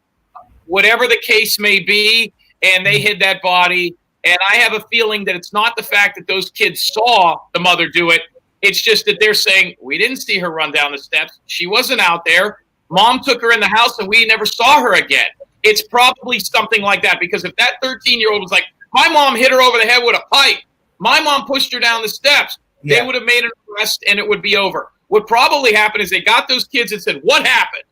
Whatever the case may be, and they hid that body. And I have a feeling that it's not the fact that those kids saw the mother do it. It's just that they're saying, we didn't see her run down the steps. She wasn't out there. Mom took her in the house and we never saw her again. It's probably something like that, because if that 13-year-old was like, my mom hit her over the head with a pipe, my mom pushed her down the steps, they would have made an arrest and it would be over. What probably happened is they got those kids and said, what happened?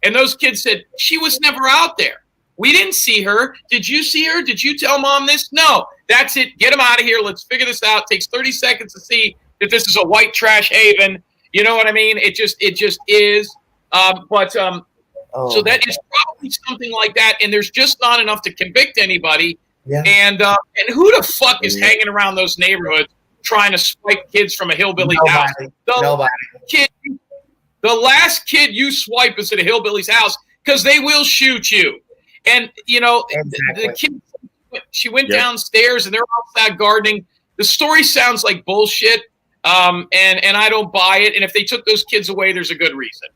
And those kids said, she was never out there. We didn't see her. Did you see her? Did you tell mom this? No. That's it. Get them out of here. Let's figure this out. It takes 30 seconds to see that this is a white trash haven. You know what I mean? It just is. So that is probably something like that, and there's just not enough to convict anybody. Yeah. And who the fuck is hanging around those neighborhoods trying to swipe kids from a hillbilly's house? Nobody. The last kid you swipe is at a hillbilly's house because they will shoot you. And you know, the kid, she went downstairs and they're outside gardening. The story sounds like bullshit, and I don't buy it. And if they took those kids away, there's a good reason.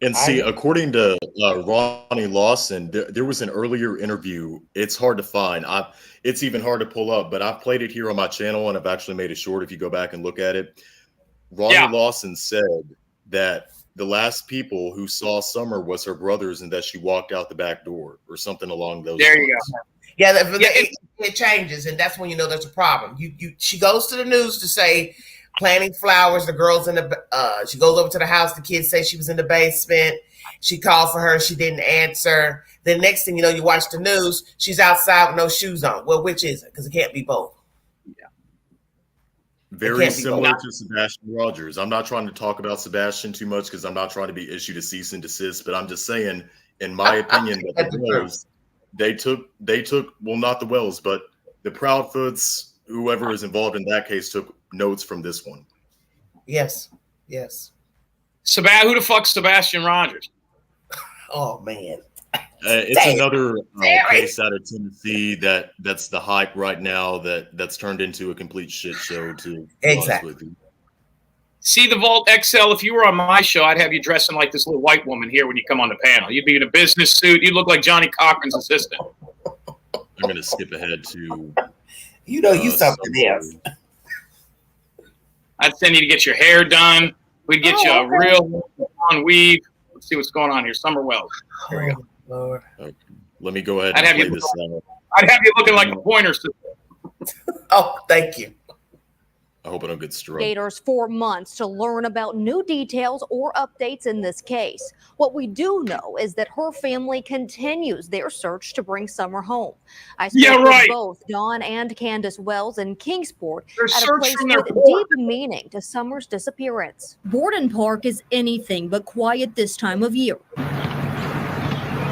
And see, according to Ronnie Lawson, there was an earlier interview. It's hard to find. It's even hard to pull up, but I've played it here on my channel, and I've actually made it short if you go back and look at it. Ronnie Lawson said that the last people who saw Summer was her brothers and that she walked out the back door or something along those lines. There you go. Yeah, it changes, and that's when you know there's a problem. She goes to the news to say, planting flowers, the girl's in the she goes over to the house, the kids say she was in the basement. She called for her, she didn't answer. The next thing you know, you watch the news, she's outside with no shoes on. Well, which is it? Because it can't be both. Very similar to Sebastian Rogers. I'm not trying to talk about Sebastian too much because I'm not trying to be issued a cease and desist, but I'm just saying, in my opinion, that the Wells, they took well, not the Wells, but the Proudfoots whoever is involved in that case took notes from this one. Yes. Yes. Who the fuck's Sebastian Rogers? Oh man. It's Damn. another Damn. case out of Tennessee that's the hype right now that's turned into a complete shit show. To be honest Exactly. with you. See the Vault XL. If you were on my show, I'd have you dressing like this little white woman here when you come on the panel. You'd be in a business suit. You'd look like Johnny Cochran's assistant. I'm going to skip ahead to. You know, you something else. I'd send you to get your hair done. We'd get you a real on weave. Let's see what's going on here. Summer Wells. Here we go. Lord. Okay. Let me go ahead I'd and have play you this out. I'd have you looking like a pointer system. Oh, thank you. I hope I don't get struck. Investigators for months to learn about new details or updates in this case. What we do know is that her family continues their search to bring Summer home. I spoke with both Dawn and Candace Wells in Kingsport at a place with deep meaning to Summer's disappearance. Borden Park is anything but quiet this time of year.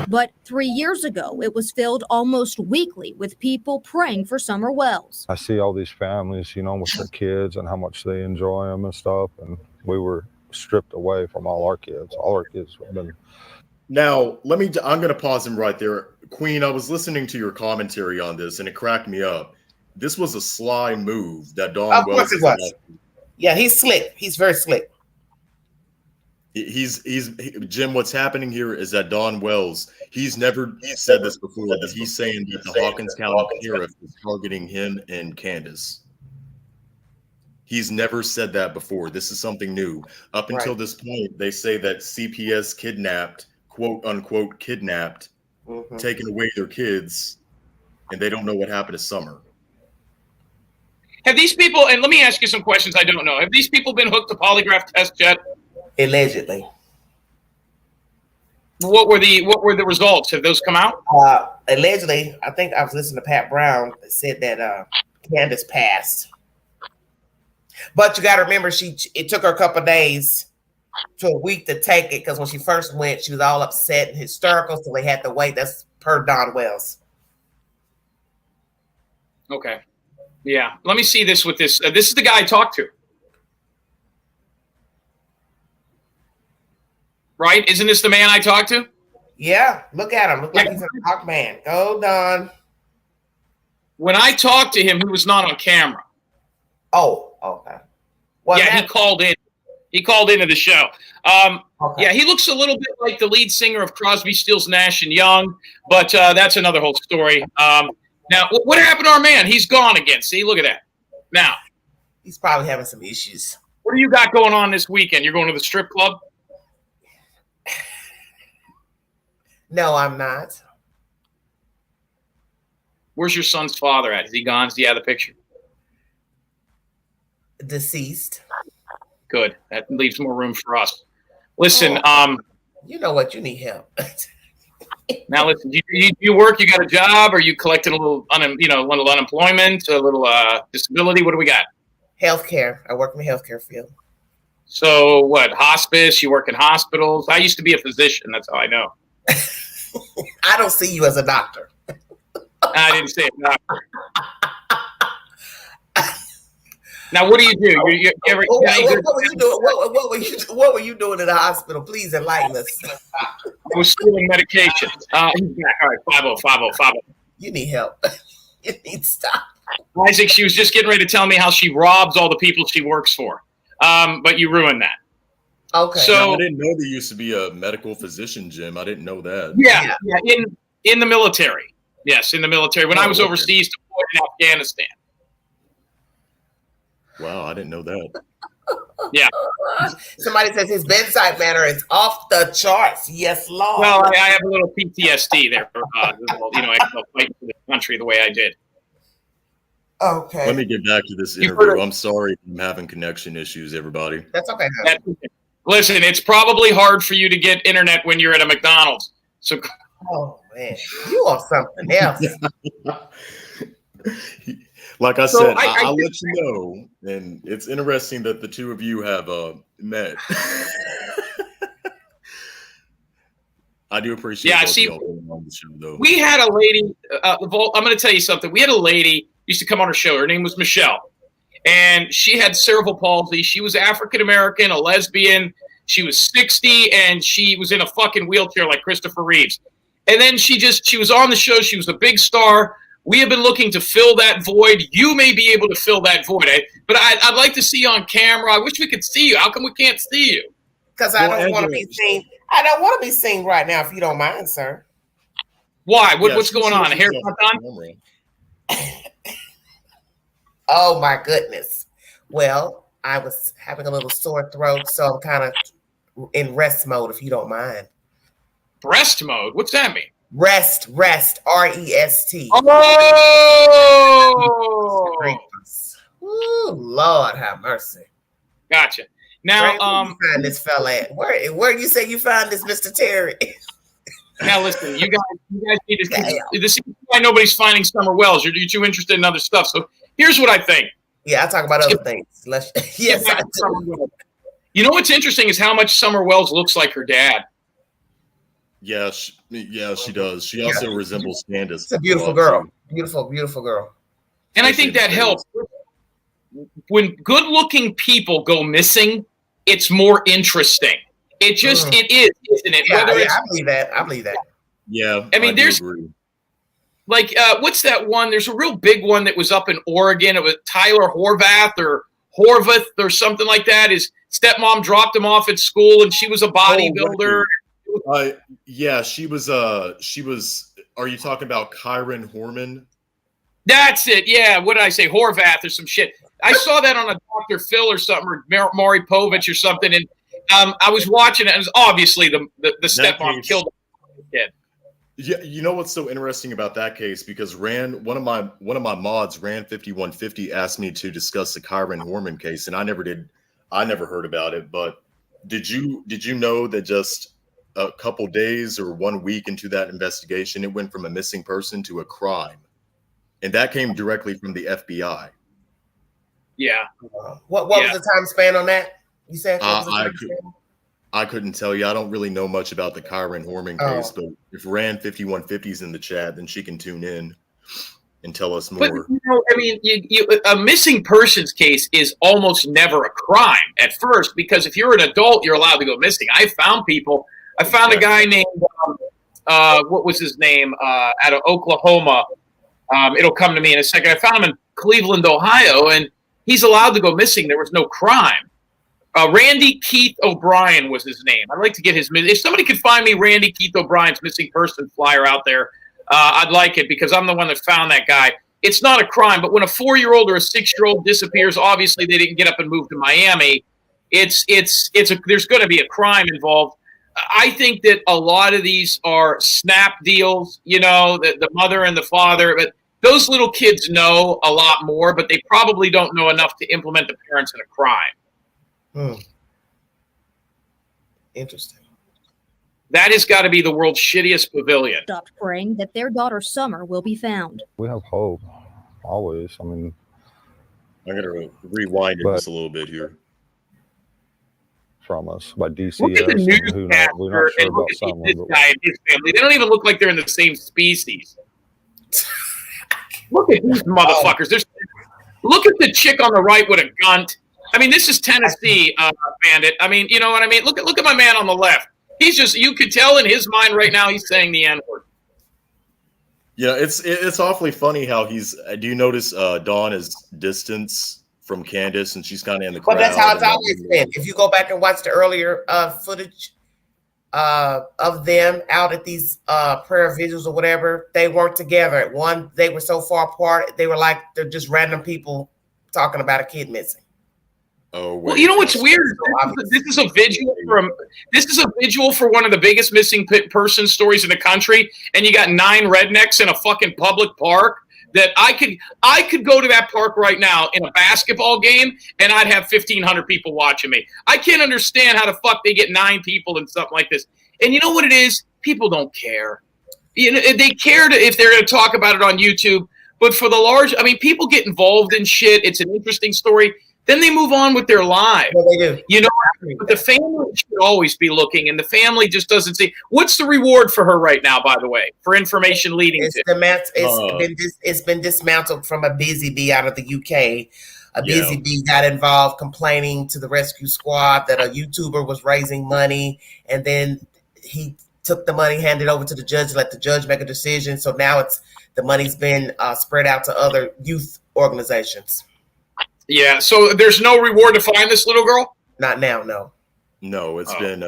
But 3 years ago, it was filled almost weekly with people praying for Summer Wells. I see all these families, you know, with their kids and how much they enjoy them and stuff. And we were stripped away from all our kids. All our kids have been. Now, I'm going to pause him right there. Queen, I was listening to your commentary on this and it cracked me up. This was a sly move that Dawn Of Wells. course it was. Yeah, he's slick. He's very slick. Jim, what's happening here is that Dawn Wells, he's never said this before, but he's saying that the Hawkins County Sheriff is targeting him and Candace. He's never said that before. This is something new. Up until this point, they say that CPS kidnapped, quote unquote, kidnapped, taken away their kids, and they don't know what happened to Summer. Have these people, and let me ask you some questions I don't know. Have these people been hooked to polygraph tests yet? Allegedly. What were the results? Have those come out? Allegedly, I think I was listening to Pat Brown that said that Candace passed. But you got to remember, it took her a couple of days to a week to take it because when she first went, she was all upset and hysterical, so they had to wait. That's per Dawn Wells. Okay. Yeah. Let me see this with this. This is the guy I talked to. Right? Isn't this the man I talked to? Yeah. Look at him. Look like he's a rock man. Go, Don. When I talked to him, he was not on camera. Oh, okay. Well, yeah, he called in. He called into the show. Okay. Yeah, he looks a little bit like the lead singer of Crosby, Stills, Nash and Young, but that's another whole story. Now, what happened to our man? He's gone again. See, look at that. Now, he's probably having some issues. What do you got going on this weekend? You're going to the strip club? No, I'm not. Where's your son's father at? Is he gone? Do you have the picture? Deceased. Good. That leaves more room for us. Listen, you know what? You need help. Now listen, you work, you got a job, or you collecting a little unemployment, a little disability? What do we got? Healthcare. I work in the healthcare field. So what, hospice? You work in hospitals? I used to be a physician, that's how I know. I don't see you as a doctor. I didn't say a doctor. Now, what do you do? What were you doing in the hospital? Please enlighten us. I was stealing medication. All right, 50. You need help. You need to stop. Isaac, she was just getting ready to tell me how she robs all the people she works for. But you ruined that. Okay. So I didn't know there used to be a medical physician, Jim. I didn't know that. Yeah. In the military. Yes, in the military. When I was overseas deployed in Afghanistan. Wow, I didn't know that. Yeah. Somebody says his bedside manner is off the charts. Yes, Lord. Well, I have a little PTSD there. I felt fighting for the country the way I did. Okay. Let me get back to this interview. I'm sorry I'm having connection issues, everybody. That's okay. Listen, it's probably hard for you to get internet when you're at a McDonald's. So. Oh man, you are something else. Like I said, I'll let you know. And it's interesting that the two of you have met. I do appreciate y'all being on the show, though. We had a lady, I'm going to tell you something. We had a lady used to come on her show. Her name was Michelle. And she had cerebral palsy. She was African-American, a lesbian. She was 60, and she was in a fucking wheelchair like Christopher Reeves. And then she was on the show. She was a big star. We have been looking to fill that void. You may be able to fill that void. But I'd like to see you on camera. I wish we could see you. How come we can't see you? Because I don't want to be seen. I don't want to be seen right now, if you don't mind, sir. Why? What's going on? A haircut on? Oh, my goodness. Well, I was having a little sore throat, so I'm kind of in rest mode, if you don't mind. Rest mode? What's that mean? Rest, R-E-S-T. Oh! Ooh, Lord have mercy. Gotcha. Now, where you find this fella at? Where you say you find this Mr. Terry? Now, listen, you guys need to see why nobody's finding Summer Wells. You're too interested in other stuff. So here's what I think. Yeah, I talk about other things. Yes, I do. You know what's interesting is how much Summer Wells looks like her dad. Yeah, she does. She also resembles Candace. It's a beautiful girl. Beautiful, beautiful girl. And I think that helps. When good-looking people go missing, it's more interesting. It just it is, isn't it? Yeah, I believe that. I believe that. Yeah, I mean, there's like what's that one? There's a real big one that was up in Oregon. It was Tyler Horvath or something like that. His stepmom dropped him off at school, and she was a bodybuilder. Yeah, she was. Are you talking about Kyron Horman? That's it. Yeah. What did I say? Horvath or some shit. I saw that on a Dr. Phil or something, or Maury Povich or something, and I was watching it, and it was obviously the stepmom killed the kid. Yeah, you know what's so interesting about that case? Because one of my mods, Ran 5150, asked me to discuss the Kyron Horman case, and I never heard about it. But did you know that just a couple days or 1 week into that investigation, it went from a missing person to a crime, and that came directly from the FBI. Yeah. What was the time span on that? You said I couldn't tell you. I don't really know much about the Kyron Horman case, but if Ran 5150 is in the chat, then she can tune in and tell us more. But I mean, a missing persons case is almost never a crime at first, because if you're an adult, you're allowed to go missing. I found a guy named what was his name out of Oklahoma. It'll come to me in a second. I found him in Cleveland, Ohio, and he's allowed to go missing. There was no crime. Randy Keith O'Brien was his name. I'd like to get his. If somebody could find me Randy Keith O'Brien's missing person flyer out there, I'd like it, because I'm the one that found that guy. It's not a crime, but when a 4-year-old or a 6-year-old disappears, obviously they didn't get up and move to Miami. There's going to be a crime involved. I think that a lot of these are snap deals. You know, the mother and the father, but those little kids know a lot more, but they probably don't know enough to implement the parents in a crime. Interesting. That has got to be the world's shittiest pavilion. Stopped praying that their daughter Summer will be found. We have hope, always. I mean, I'm gonna rewind it just a little bit here. From us by DCS. Look at the newscaster and look at this guy and his family. They don't even look like they're in the same species. Look at these motherfuckers. Look at the chick on the right with a gun. I mean, this is Tennessee, Bandit. I mean, you know what I mean? Look at my man on the left. He's just, you could tell in his mind right now he's saying the N-word. Yeah, it's awfully funny how he's. Do you notice Dawn is distance from Candace, and she's kind of in the crowd? But that's how it's always been. If you go back and watch the earlier footage of them out at these prayer vigils or whatever, they weren't together. They were so far apart. They were like they're just random people talking about a kid missing. Oh, wait, well, you know what's weird? This is a visual for one of the biggest missing person stories in the country, and you got 9 rednecks in a fucking public park. That I could go to that park right now in a basketball game, and I'd have 1,500 people watching me. I can't understand how the fuck they get 9 people in something like this. And you know what it is? People don't care. You know, they care if they're going to talk about it on YouTube. But for the large, I mean, people get involved in shit. It's an interesting story. then they move on with their lives. Well, they do. You know, but the family should always be looking, and the family just doesn't see. What's the reward for her right now, by the way, for information leading to? It's been dismantled from a busy bee out of the UK. A busy bee got involved complaining to the rescue squad that a YouTuber was raising money, and then he took the money, handed it over to the judge, let the judge make a decision. So now the money's been spread out to other youth organizations. Yeah, so there's no reward to find this little girl? Not now, no. No, it's been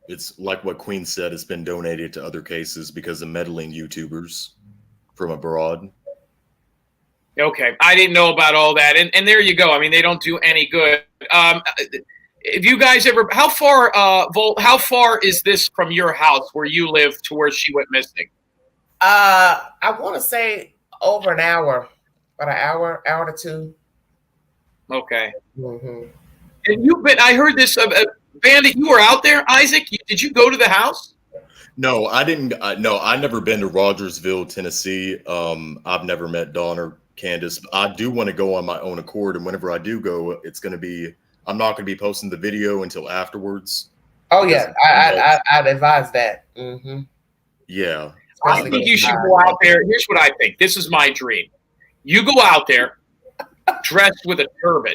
it's like what Queen said, it's been donated to other cases because of meddling YouTubers from abroad. Okay, I didn't know about all that, and there you go. I mean, they don't do any good. If you guys ever, how far, Volt? How far is this from your house where you live to where she went missing? I want to say over an hour, about an hour to two. Okay. Mm-hmm. And I heard this, Bandit. You were out there, Isaac. Did you go to the house? No, I didn't. No, I've never been to Rogersville, Tennessee. I've never met Dawn or Candace. I do want to go on my own accord, and whenever I do go, I'm not going to be posting the video until afterwards. Oh yeah, I'd advise that. Mm-hmm. Yeah, I think you should go out there. Here's what I think. This is my dream. You go out there dressed with a turban,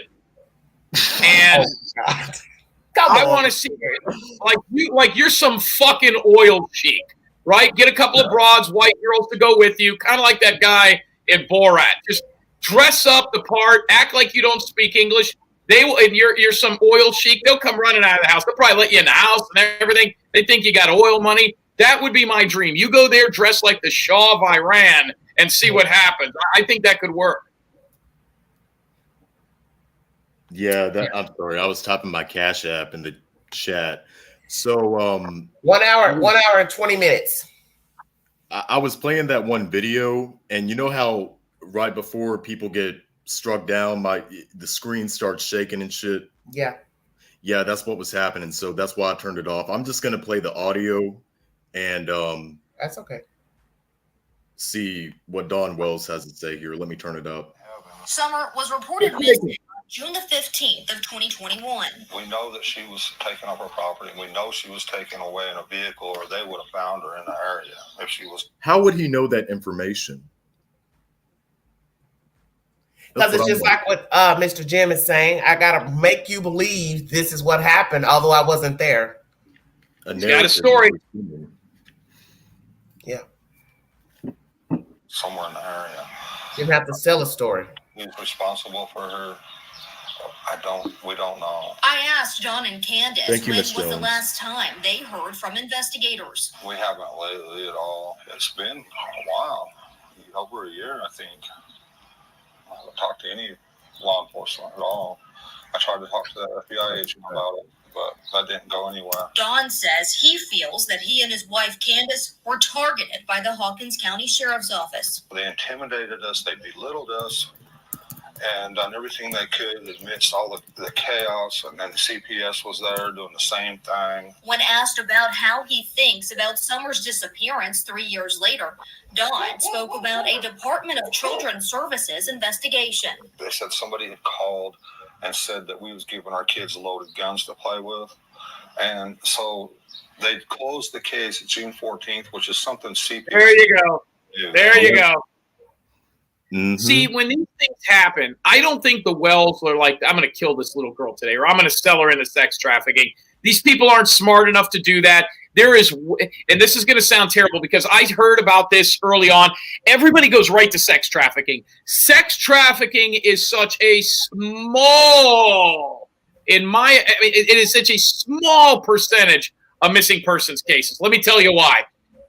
and I want to see like you're some fucking oil chic, right? Get a couple of broads, white girls to go with you, kind of like that guy in Borat. Just dress up the part, act like you don't speak English. They will, and you're some oil chic. They'll come running out of the house. They'll probably let you in the house and everything. They think you got oil money. That would be my dream. You go there dressed like the Shah of Iran and see what happens. I think that could work. Yeah, I'm sorry. I was typing my Cashapp in the chat. So 1 hour and 20 minutes. I was playing that one video, and you know how right before people get struck down, the screen starts shaking and shit. Yeah, that's what was happening. So that's why I turned it off. I'm just gonna play the audio, and that's okay. See what Dawn Wells has to say here. Let me turn it up. Summer was reported missing June the 15th of 2021. We know that she was taken off her property. We know she was taken away in a vehicle, or they would have found her in the area if she was. How would he know that information? Because it's just like what Mr. Jim is saying. I gotta make you believe this is what happened, although I wasn't there. He's got a story. Yeah. Somewhere in the area. You have to sell a story. Who's responsible for her? We don't know. I asked John and Candace when was Jones. the last time they heard from investigators. We haven't lately at all. It's been a while, over a year, I think. I haven't talked to any law enforcement at all. I tried to talk to the FBI agent about it, but that didn't go anywhere. Don says he feels that he and his wife Candace were targeted by the Hawkins County Sheriff's Office. They intimidated us, they belittled us, and done everything they could amidst all the chaos, and then CPS was there doing the same thing. When asked about how he thinks about Summer's disappearance 3 years later, Don spoke about a Department of Children's Services investigation. They said somebody had called and said that we was giving our kids loaded guns to play with. And so they closed the case June 14th, which is something CPS. There you go. There you go. Mm-hmm. See, when these things happen, I don't think the Wells are like, I'm going to kill this little girl today, or I'm going to sell her into sex trafficking. These people aren't smart enough to do that. There is, and this is going to sound terrible because I heard about this early on. Everybody goes right to sex trafficking. Sex trafficking is such a small, it is such a small percentage of missing persons cases. Let me tell you why.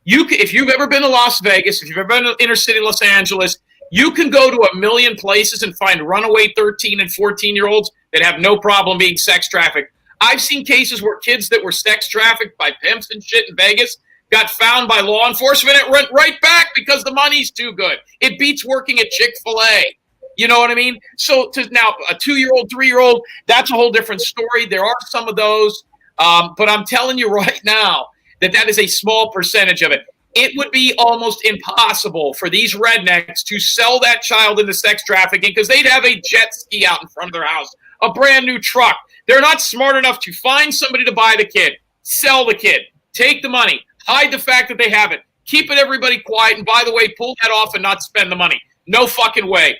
If you've ever been to Las Vegas, if you've ever been to inner city Los Angeles, you can go to a million places and find runaway 13 and 14-year-olds that have no problem being sex trafficked. I've seen cases where kids that were sex trafficked by pimps and shit in Vegas got found by law enforcement and went right back because the money's too good. It beats working at Chick-fil-A. You know what I mean? So now a 2-year-old, 3-year-old, that's a whole different story. There are some of those, but I'm telling you right now that is a small percentage of it. It would be almost impossible for these rednecks to sell that child into sex trafficking because they'd have a jet ski out in front of their house a brand new truck. They're not smart enough to find somebody to buy the kid, sell the kid, take the money, hide the fact that they have it, keep it everybody quiet, and by the way, pull that off and not spend the money. No fucking way.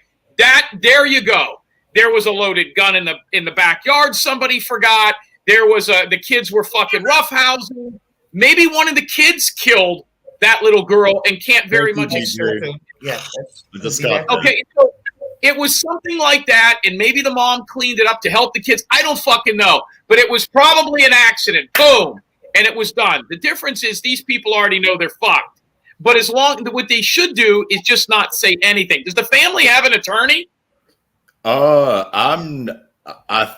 There you go. There was a loaded gun in the backyard somebody forgot. There was the kids were fucking roughhousing. Maybe one of the kids killed that little girl and can't very much explain. Yeah. Okay, so it was something like that, and maybe the mom cleaned it up to help the kids. I don't fucking know, but it was probably an accident. Boom, and it was done. The difference is these people already know they're fucked. But what they should do is just not say anything. Does the family have an attorney? I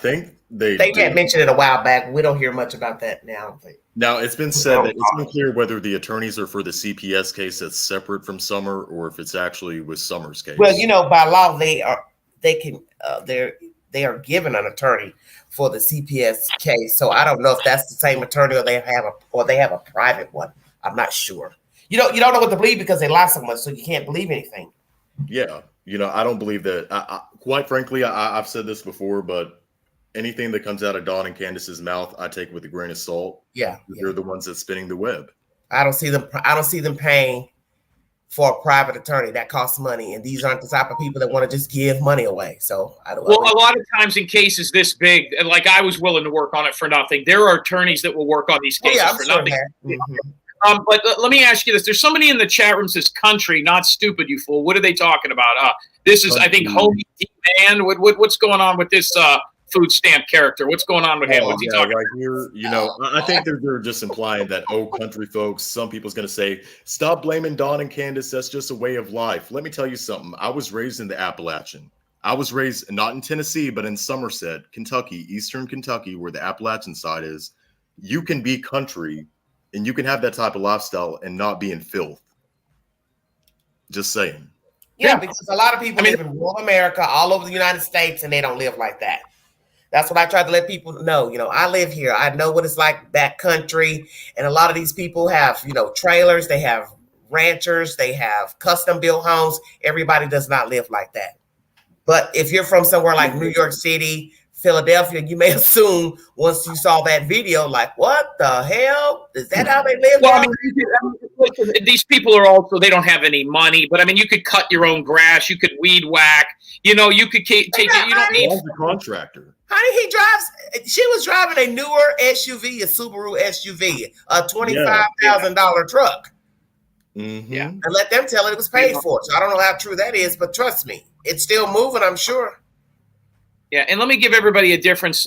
think they had mentioned it a while back. We don't hear much about that now. Now, it's been said that it's unclear whether the attorneys are for the CPS case that's separate from Summer or if it's actually with Summer's case. Well, by law, they are given an attorney for the CPS case. So I don't know if that's the same attorney or they have a private one. I'm not sure. You don't know what to believe because they lie so much, so you can't believe anything. Yeah, I don't believe that. Quite frankly, I've said this before, but anything that comes out of Dawn and Candace's mouth, I take with a grain of salt. Yeah, they're the ones that's spinning the web. I don't see them paying for a private attorney. That costs money, and these aren't the type of people that want to just give money away. So a lot of times in cases this big, like I was willing to work on it for nothing. There are attorneys that will work on these cases for nothing. But let me ask you this: there's somebody in the chat room says "country, not stupid, you fool." What are they talking about? This is, I think, Homie D-Man. What's going on with this food stamp character? What's going on with him? What's he talking right here? I think they're just implying that country folks. Some people's going to say, "Stop blaming Dawn and Candace. That's just a way of life." Let me tell you something. I was raised in the Appalachian. I was raised not in Tennessee, but in Somerset, Kentucky, Eastern Kentucky, where the Appalachian side is. You can be country. And you can have that type of lifestyle and not be in filth. Just saying. Yeah, because a lot of people live in rural America, all over the United States, and they don't live like that. That's what I try to let people know. I live here. I know what it's like back country. And a lot of these people have, trailers. They have ranchers. They have custom built homes. Everybody does not live like that. But if you're from somewhere like New York City, Philadelphia, you may assume once you saw that video, like, what the hell? Is that how they live? Well, these people are also, they don't have any money, but you could cut your own grass, you could weed whack, you could take it. You don't need a contractor. Honey, she was driving a newer SUV, a Subaru SUV, a $25,000 truck. Mm-hmm. Yeah. And let them tell it was paid for. So I don't know how true that is, but trust me, it's still moving, I'm sure. Yeah, and let me give everybody a difference.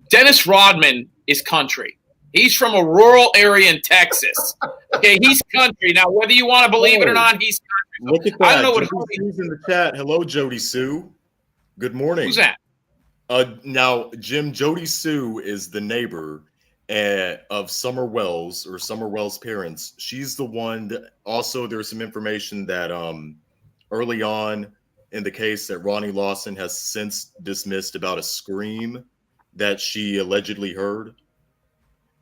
Dennis Rodman is country. He's from a rural area in Texas. Okay, he's country. Now, whether you want to believe it or not, he's country. Look at that. I don't know what Sue's in the chat. Hello, Jody Sue. Good morning. Who's that? Now, Jim, Jody Sue is the neighbor of Summer Wells or Summer Wells' parents. She's the one that also there's some information that early on in the case that Ronnie Lawson has since dismissed about a scream that she allegedly heard.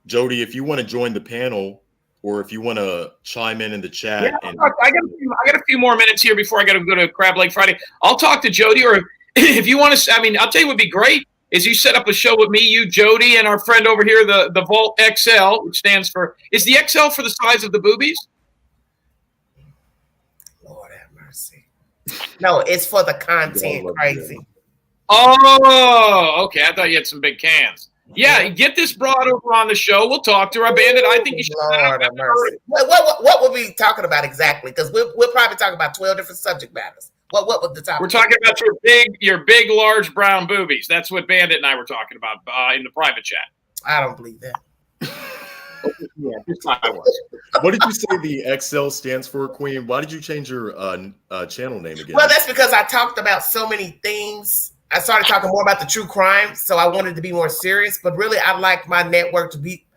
Jody, if you want to join the panel or if you want to chime in the chat. Yeah, I got a few more minutes here before I got to go to Crab Leg Friday. I'll talk to Jody, or if you want to, I'll tell you what would be great is you set up a show with me, you, Jody, and our friend over here, the Vault XL, which stands for, is the XL for the size of the boobies? Lord have mercy. No, it's for the content, crazy. Oh, okay. I thought you had some big cans. Yeah, get this broad over on the show. We'll talk to her. Bandit, I think you should. Lord have mercy. What will we be talking about exactly? Because we'll probably talk about 12 different subject matters. What was the topic? We're talking about your big, large brown boobies. That's what Bandit and I were talking about in the private chat. I don't believe that. Yeah, I was. What did you say the XL stands for, Queen? Why did you change your channel name again? Well, that's because I talked about so many things. I started talking more about the true crime, so I wanted to be more serious. But really, I'd like my network to be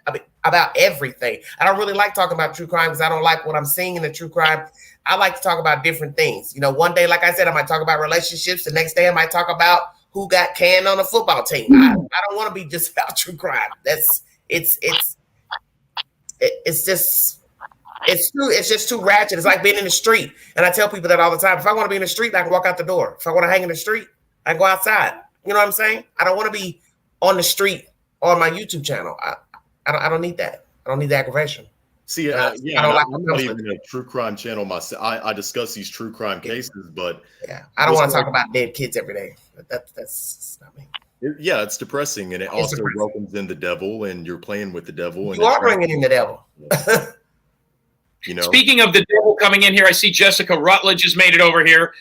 about everything. I don't really like talking about true crime because I don't like what I'm seeing in the true crime. I like to talk about different things. You know, one day, like I said, I might talk about relationships. The next day, I might talk about who got canned on a football team. I don't want to be just about true crime. It's just too ratchet. It's like being in the street. And I tell people that all the time. If I want to be in the street, I can walk out the door. If I want to hang in the street, I go outside. You know what I'm saying? I don't want to be on the street on my YouTube channel. I don't need that. I don't need the aggravation. See, I yeah, don't like I'm not even a true crime channel myself. I discuss these true crime cases, but yeah, I don't want to talk about dead kids every day. That's not me. Yeah, it's depressing, and it also welcomes in the devil, and you're playing with the devil. And You are bringing in the devil. You know. Speaking of the devil coming in here, I see Jessica Rutledge has made it over here.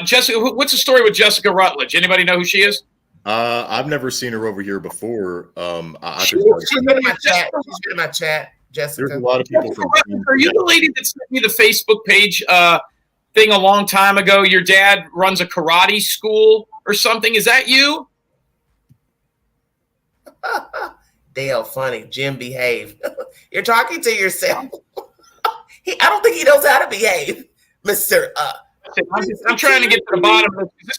Jessica, what's the story with Jessica Rutledge? Anybody know who she is? I've never seen her over here before. She's been in my chat. She's been in my chat. Jessica. There's a lot of people from. Are you the lady that sent me the Facebook page thing a long time ago? Your dad runs a karate school or something. Is that you? Dale, funny. Jim, behave. You're talking to yourself. I don't think he knows how to behave, Mr. I'm trying to get to the bottom of this.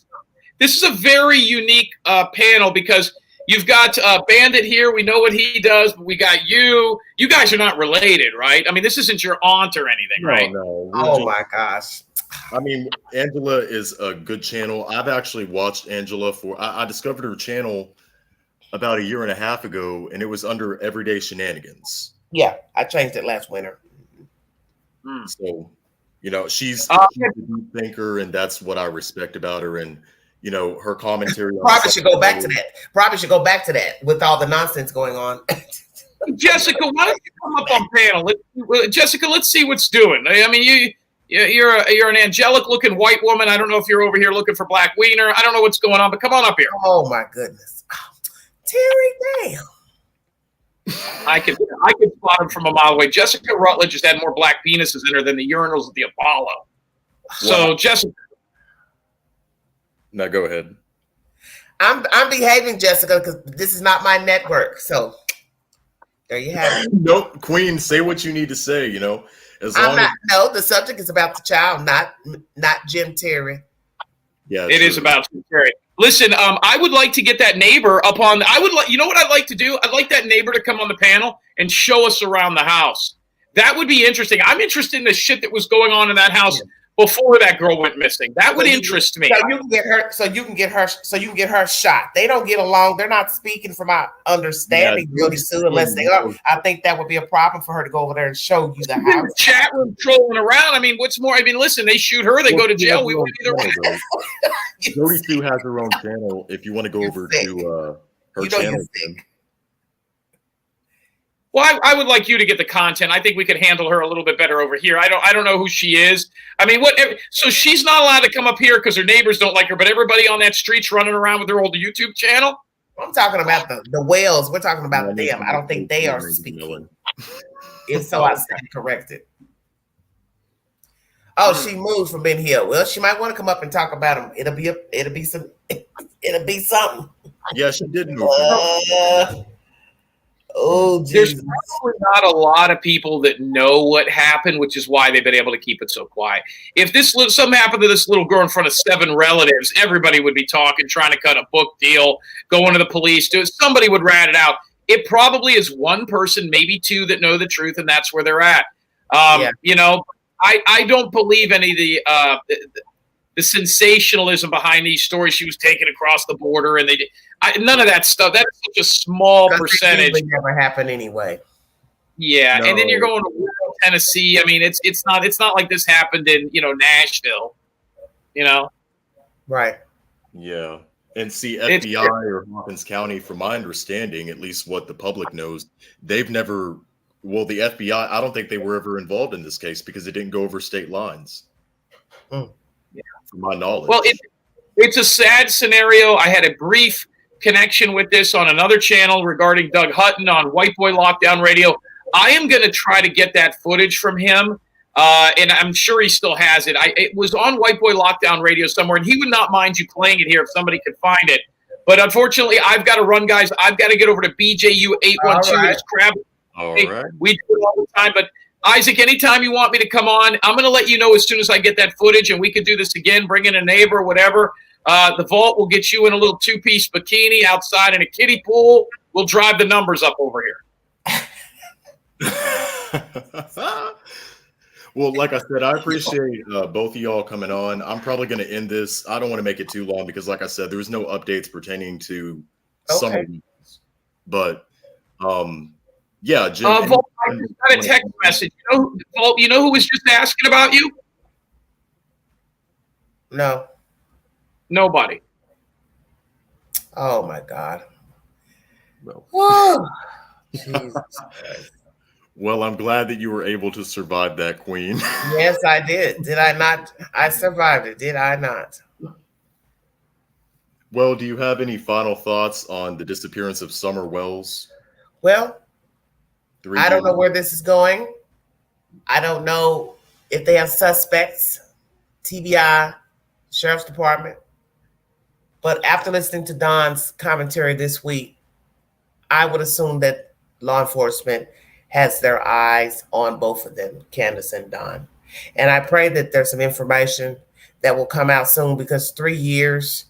This is a very unique panel because you've got Bandit here. We know what he does, but we got you. You guys are not related, right? I mean, this isn't your aunt or anything, right? No. Oh, my gosh. I mean, Angela is a good channel. I've actually watched Angela I discovered her channel about 1.5 years ago, and it was under Everyday Shenanigans. Yeah, I changed it last winter. So, you know, she's a deep thinker, and that's what I respect about her. And, you know, her commentary. Probably should go back to that. Probably should go back to that with all the nonsense going on. Jessica, why don't you come up on panel? Jessica, let's see what's doing. I mean, you're an angelic-looking white woman. I don't know if you're over here looking for Black Wiener. I don't know what's going on, but come on up here. Oh, my goodness. Terry, damn. I could spot him from a mile away. Jessica Rutledge has had more black penises in her than the urinals at the Apollo. So, Jessica. No, go ahead. I'm behaving, Jessica, because this is not my network. So there you have it. Nope, Queen, say what you need to say, you know. No, the subject is about the child, not Jim Terry. Yeah, it is about Jim Terry. Listen, I would like to get that neighbor up on. You know what I'd like to do? I'd like that neighbor to come on the panel and show us around the house. That would be interesting. I'm interested in the shit that was going on in that house before that girl went missing. That would interest me. So you can get her. So you can get her shot. They don't get along. They're not speaking from my understanding really soon, unless they are. I think that would be a problem for her to go over there and show you the house. Chat room trolling around. I mean, what's more? I mean, listen, they shoot her, they go to jail. We would either way. Jody Sue has her own channel. If you want to go over to her channel. Well, I would like you to get the content. I think we could handle her a little bit better over here. I don't know who she is. I mean, so she's not allowed to come up here because her neighbors don't like her, but everybody on that street's running around with their old YouTube channel? I'm talking about the whales. We're talking about them. I don't think they are speaking. If so, I stand corrected. Oh, she moved from being here. Well, she might want to come up and talk about them. It'll be something. Yeah, she did move. Oh, there's probably not a lot of people that know what happened, which is why they've been able to keep it so quiet. If something happened to this little girl in front of 7 relatives, everybody would be talking, trying to cut a book deal, going to the police. Somebody would rat it out. It probably is one person, maybe 2, that know the truth, and that's where they're at. You know, I don't believe any of the sensationalism behind these stories. She was taken across the border, and none of that stuff. That's such a small percentage. It never happened anyway. Yeah, no. And then you're going to rural Tennessee. I mean, it's not like this happened in Nashville. You know, right? Yeah, and see, FBI or Hawkins County, from my understanding, at least what the public knows, they've never. Well, the FBI, I don't think they were ever involved in this case because it didn't go over state lines. Yeah, from my knowledge. Well, it's a sad scenario. I had a brief connection with this on another channel regarding Doug Hutton on White Boy Lockdown Radio. I am going to try to get that footage from him, and I'm sure he still has it. It was on White Boy Lockdown Radio somewhere, and he would not mind you playing it here if somebody could find it. But unfortunately, I've got to run, guys. I've got to get over to BJU812. It's crab. All right. We do it all the time, but Isaac, anytime you want me to come on, I'm going to let you know as soon as I get that footage, and we can do this again, bring in a neighbor, whatever. The vault will get you in a little 2-piece bikini outside in a kiddie pool. We'll drive the numbers up over here. Well, like I said, I appreciate both of y'all coming on. I'm probably going to end this. I don't want to make it too long because, like I said, there's no updates pertaining to summer weeks. But yeah, Jim. Volt, I just got a text message. Volt, you know who was just asking about you? No. Nobody. Oh my God. Well, Jesus Christ. Well, I'm glad that you were able to survive that, Queen. Yes, I did. Did I not? I survived it. Did I not? Well, do you have any final thoughts on the disappearance of Summer Wells? Well, I don't know where this is going. I don't know if they have suspects, TBI, Sheriff's Department. But after listening to Don's commentary this week, I would assume that law enforcement has their eyes on both of them, Candace and Don. And I pray that there's some information that will come out soon, because 3 years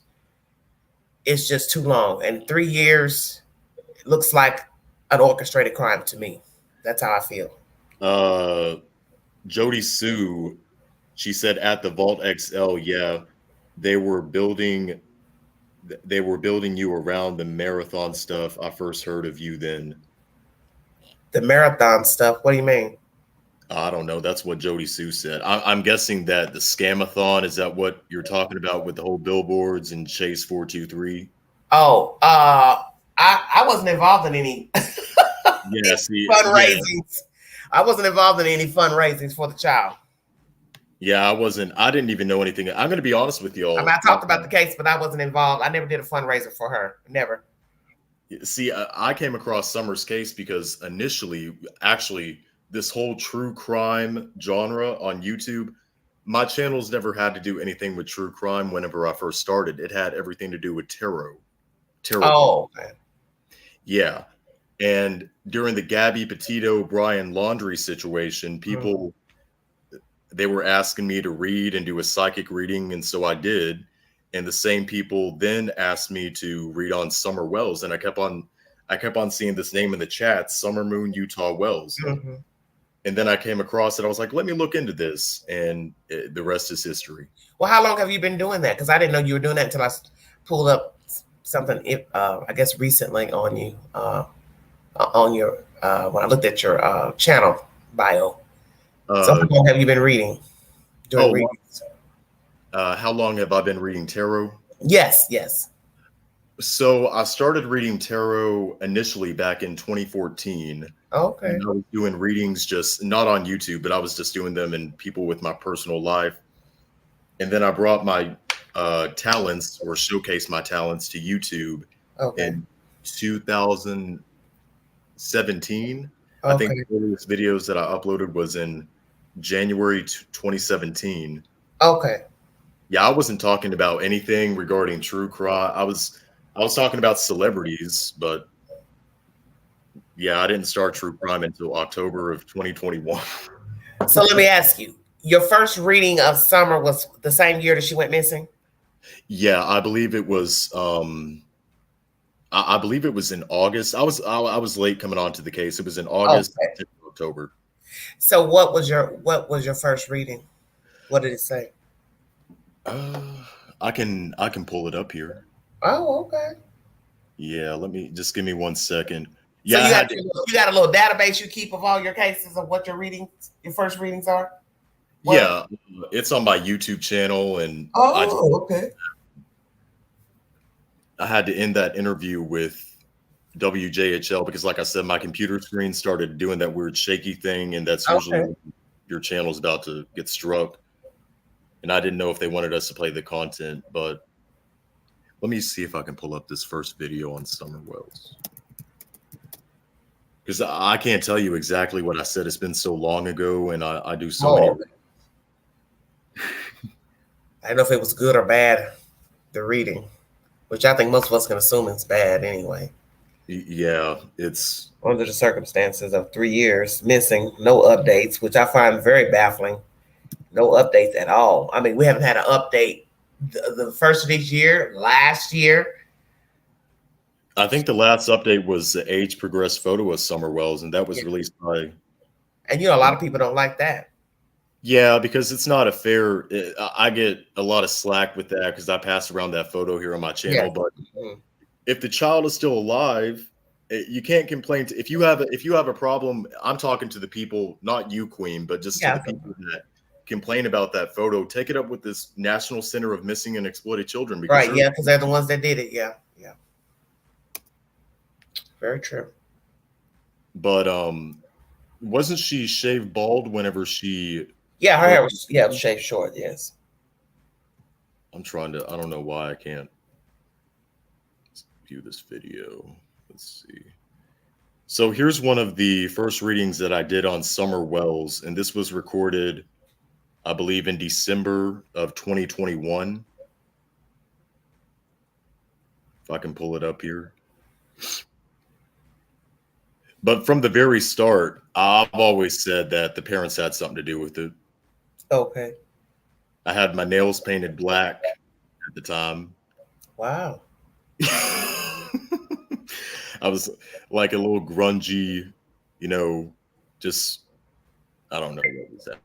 is just too long. And 3 years looks like an orchestrated crime to me. That's how I feel. Jody Sue, she said at the Vault XL, yeah, they were building you around the marathon stuff. I first heard of you then. The marathon stuff? What do you mean? I don't know. That's what Jody Sue said. I'm guessing that the scamathon, is that what you're talking about with the whole billboards and Chase 423? Oh, I wasn't involved in any fundraisings. Yeah. I wasn't involved in any fundraisings for the child. Yeah, I didn't even know anything. I'm going to be honest with y'all. I mean, I talked about the case, but I wasn't involved. I never did a fundraiser for her. Never. See, I came across Summer's case because initially, actually, this whole true crime genre on YouTube, my channel's never had to do anything with true crime whenever I first started. It had everything to do with tarot. Oh, okay. Yeah. And during the Gabby Petito, Brian Laundrie situation, people, they were asking me to read and do a psychic reading. And so I did. And the same people then asked me to read on Summer Wells. And I kept on seeing this name in the chat, Summer Moon Utah Wells. Mm-hmm. And then I came across it. I was like, let me look into this. And the rest is history. Well, how long have you been doing that? Because I didn't know you were doing that until I pulled up something, I guess, recently on you, on your, when I looked at your channel bio. So how long have you been reading? Doing readings? How long have I been reading tarot? Yes. So I started reading tarot initially back in 2014. Okay. And I was doing readings just not on YouTube, but I was just doing them in people with my personal life. And then I brought my talents, or showcased my talents, to YouTube in 2017. Okay. I think the earliest videos that I uploaded was in January 2017. Okay. Yeah, I wasn't talking about anything regarding true crime. I was talking about celebrities, but yeah, I didn't start true crime until October of 2021. So let me ask you, your first reading of Summer was the same year that she went missing? Yeah, I believe it was I believe it was in August. I was late coming on to the case. It was in August, October. So what was your first reading? What did it say? I can pull it up here. Oh, okay. Yeah, give me 1 second. Yeah, so you got a little database you keep of all your cases of what your first readings are? What? Yeah, it's on my YouTube channel, and okay. I had to end that interview with WJHL because, like I said, my computer screen started doing that weird shaky thing, and that's usually when your channel's about to get struck. And I didn't know if they wanted us to play the content, but let me see if I can pull up this first video on Summer Wells. Because I can't tell you exactly what I said. It's been so long ago, and I do so many. I don't know if it was good or bad, the reading, which I think most of us can assume it's bad anyway. Yeah, it's under the circumstances of 3 years missing, no updates, which I find very baffling. No updates at all. I mean, we haven't had an update the first of this year, last year. I think the last update was the age progressed photo of Summer Wells, and that was released by. And a lot of people don't like that. Yeah, because it's not a fair. I get a lot of slack with that because I pass around that photo here on my channel. Yeah. But if the child is still alive, you can't complain. If you have a problem, I'm talking to the people, not you, Queen, but just to the people that complain about that photo. Take it up with this National Center of Missing and Exploited Children. Right? Yeah, because they're the ones that did it. Yeah. Yeah. Very true. But wasn't she shaved bald whenever she? Yeah, her hair was shaved short. Yes. I'm trying to. I don't know why I can't view this video. Let's see. So here's one of the first readings that I did on Summer Wells, and this was recorded, I believe, in December of 2021. If I can pull it up here. But from the very start, I've always said that the parents had something to do with it. Okay. I had my nails painted black at the time. Wow. I was like a little grungy, just, I don't know what was that.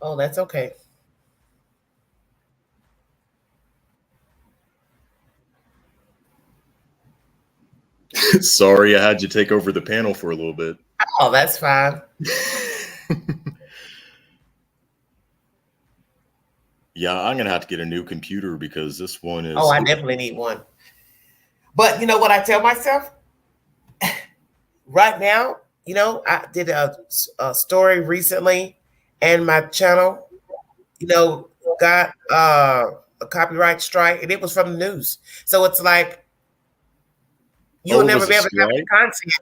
Oh, that's okay. Sorry, I had you take over the panel for a little bit. Oh, that's fine. Yeah, I'm going to have to get a new computer because this one is... Oh, I definitely need one. But you know what I tell myself? Right now, I did a story recently and my channel, got a copyright strike, and it was from the news. So it's like, you'll never be able to have any content.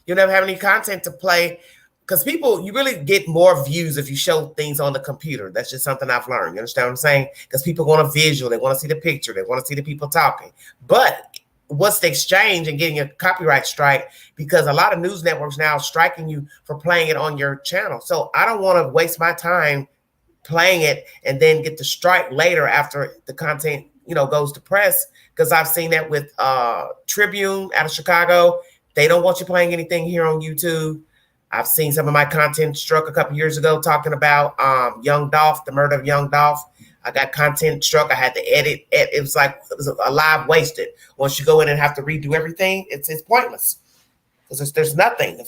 You'll never have any content to play because you really get more views if you show things on the computer. That's just something I've learned. You understand what I'm saying? Because people want a visual. They want to see the picture. They want to see the people talking. But what's the exchange and getting a copyright strike? Because a lot of news networks now are striking you for playing it on your channel. So I don't want to waste my time playing it and then get the strike later after the content, goes to press. Because I've seen that with Tribune out of Chicago. They don't want you playing anything here on YouTube. I've seen some of my content struck a couple years ago talking about Young Dolph, the murder of Young Dolph. I got content struck. I had to edit. It was a live wasted. Once you go in and have to redo everything, it's pointless because there's nothing. I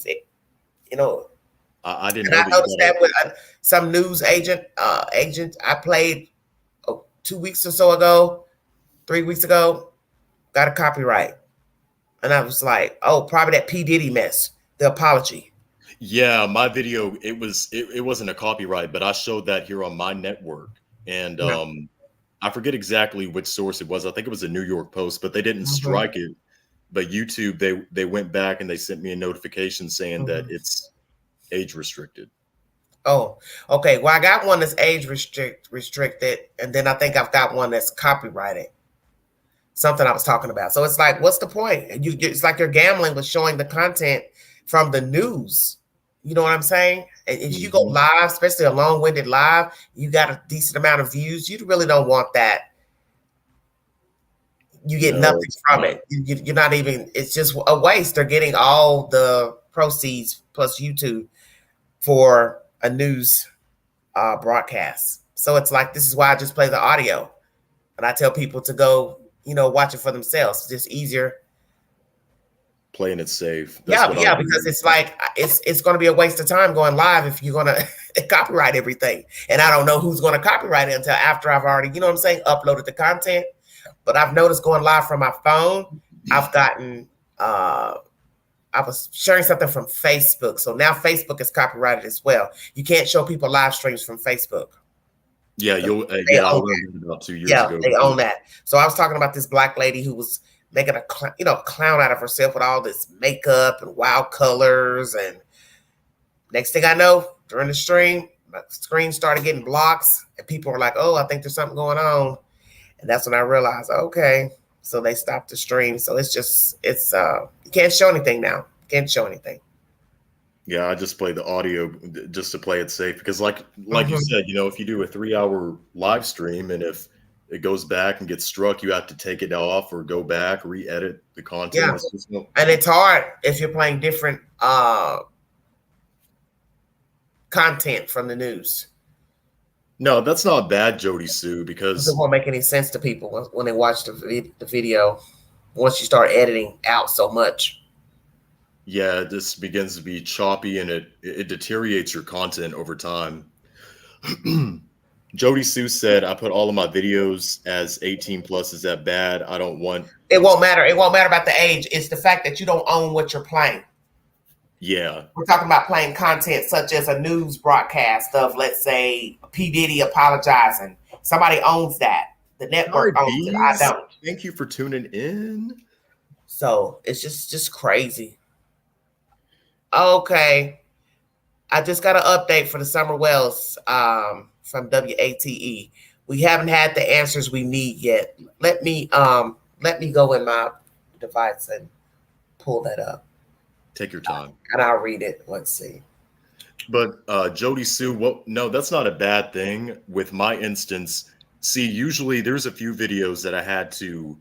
didn't know. I noticed that with some news agent I played 2 weeks or so ago, 3 weeks ago, got a copyright. And I was like, oh, probably that P. Diddy mess, the apology. Yeah, my video, it wasn't a copyright, but I showed that here on my network. And I forget exactly which source it was. I think it was a New York Post, but they didn't strike it. But YouTube, they went back and they sent me a notification saying that it's age restricted. Oh, okay. Well, I got one that's age restricted, and then I think I've got one that's copyrighted. Something I was talking about. So it's like, what's the point? It's like you're gambling with showing the content from the news. You know what I'm saying? And if you go live, especially a long-winded live, you got a decent amount of views. You really don't want that. You get nothing from it. You're not even, it's just a waste. They're getting all the proceeds plus YouTube for a news broadcast. So it's like, this is why I just play the audio. And I tell people to go, watch it for themselves. It's just easier playing it safe. Yeah, because it's like it's going to be a waste of time going live if you're going to copyright everything, and I don't know who's going to copyright it until after I've already, you know what I'm saying, uploaded the content. But I've noticed going live from my phone, I've gotten I was sharing something from Facebook, so now Facebook is copyrighted as well. You can't show people live streams from Facebook. Yeah, I learned about 2 years ago. They own that. So I was talking about this black lady who was making a clown out of herself with all this makeup and wild colors. And next thing I know, during the stream, my screen started getting blocks, and people were like, "Oh, I think there's something going on." And that's when I realized, okay, so they stopped the stream. So it's you can't show anything now. Can't show anything. Yeah, I just play the audio just to play it safe because like you said, if you do a 3-hour live stream and if it goes back and gets struck, you have to take it off or go back, re-edit the content. Yeah. And it's hard if you're playing different content from the news. No, that's not bad, Jody Sue, because it won't make any sense to people when they watch the video once you start editing out so much. Yeah, this begins to be choppy and it deteriorates your content over time. Jody Sue said, I put all of my videos as 18 plus. Is that bad? I don't want. It won't matter. It won't matter about the age. It's the fact that you don't own what you're playing. Yeah. We're talking about playing content such as a news broadcast of, let's say, P. Diddy apologizing. Somebody owns that. The network owns it. I don't. Thank you for tuning in. So it's just crazy. Okay. I just got an update for the Summer Wells from WATE. We haven't had the answers we need yet. Let me go in my device and pull that up. Take your time. And I'll read it. Let's see. But Jody Sue, no, that's not a bad thing. With my instance, see, usually there's a few videos that I had to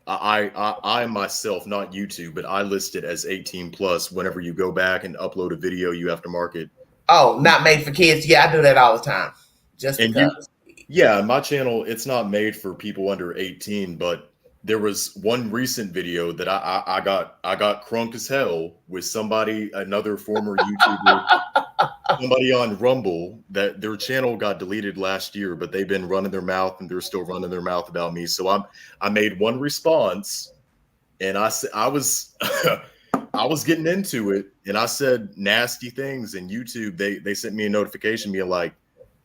I myself, not YouTube, but I list it as 18 plus. Whenever you go back and upload a video, you have to mark it. Oh, not made for kids. Yeah, I do that all the time. Just because. Yeah, my channel, it's not made for people under 18, but there was one recent video that I got crunk as hell with another former YouTuber, somebody on Rumble, that their channel got deleted last year, but they've been running their mouth and they're still running their mouth about me. So I made one response, and I was I was getting into it, and I said nasty things, and YouTube they sent me a notification being like,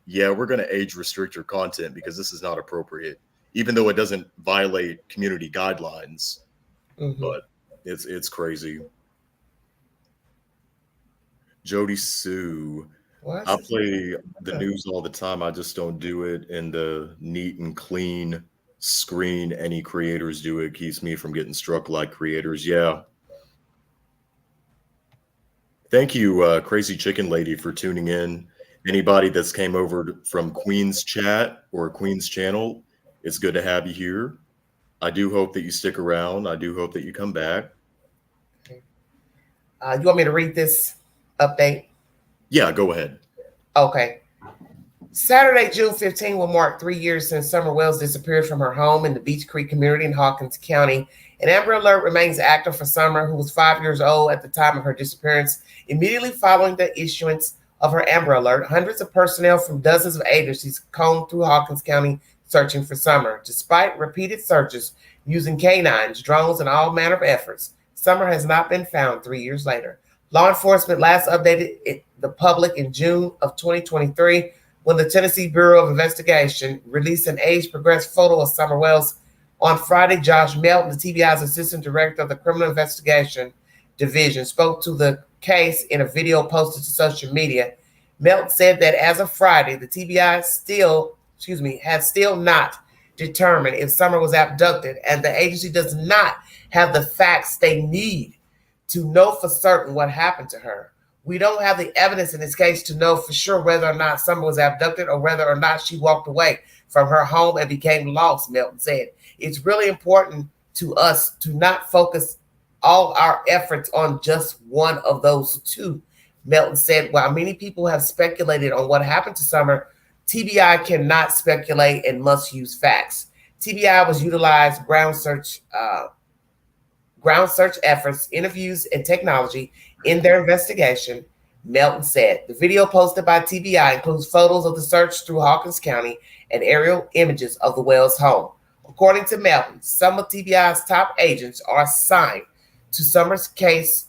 yeah, we're going to age restrict your content because this is not appropriate, even though it doesn't violate community guidelines. But it's crazy. Jody Sue, I play the news all the time. I just don't do it in the neat and clean screen. Any creators do it. Keeps me from getting struck like creators. Yeah. Thank you, Crazy Chicken Lady, for tuning in. Anybody that's came over from Queen's Chat or Queen's Channel, it's good to have you here. I do hope that you stick around. I do hope that you come back. You want me to read this update? Yeah, go ahead. Okay. Saturday, June 15 will mark 3 years since Summer Wells disappeared from her home in the Beach Creek community in Hawkins County. An Amber Alert remains active for Summer, who was 5 years old at the time of her disappearance. Immediately following the issuance of her Amber Alert, hundreds of personnel from dozens of agencies combed through Hawkins County searching for Summer. Despite repeated searches using canines, drones, and all manner of efforts, Summer has not been found 3 years later. Law enforcement last updated the public in June of 2023 when the Tennessee Bureau of Investigation released an age-progressed photo of Summer Wells. On Friday, Josh Melton, the TBI's assistant director of the Criminal Investigation Division, spoke to the case in a video posted to social media. Melton said that as of Friday, the TBI has still not determined if Summer was abducted, and the agency does not have the facts they need to know for certain what happened to her. We don't have the evidence in this case to know for sure whether or not Summer was abducted or whether or not she walked away from her home and became lost, Melton said. It's really important to us to not focus all our efforts on just one of those two, Melton said. While many people have speculated on what happened to Summer, TBI cannot speculate and must use facts. TBI was utilized ground ground search efforts, interviews, and technology in their investigation, Melton said. The video posted by TBI includes photos of the search through Hawkins County and aerial images of the Wells home. According to Melton, some of TBI's top agents are assigned to Summers' case,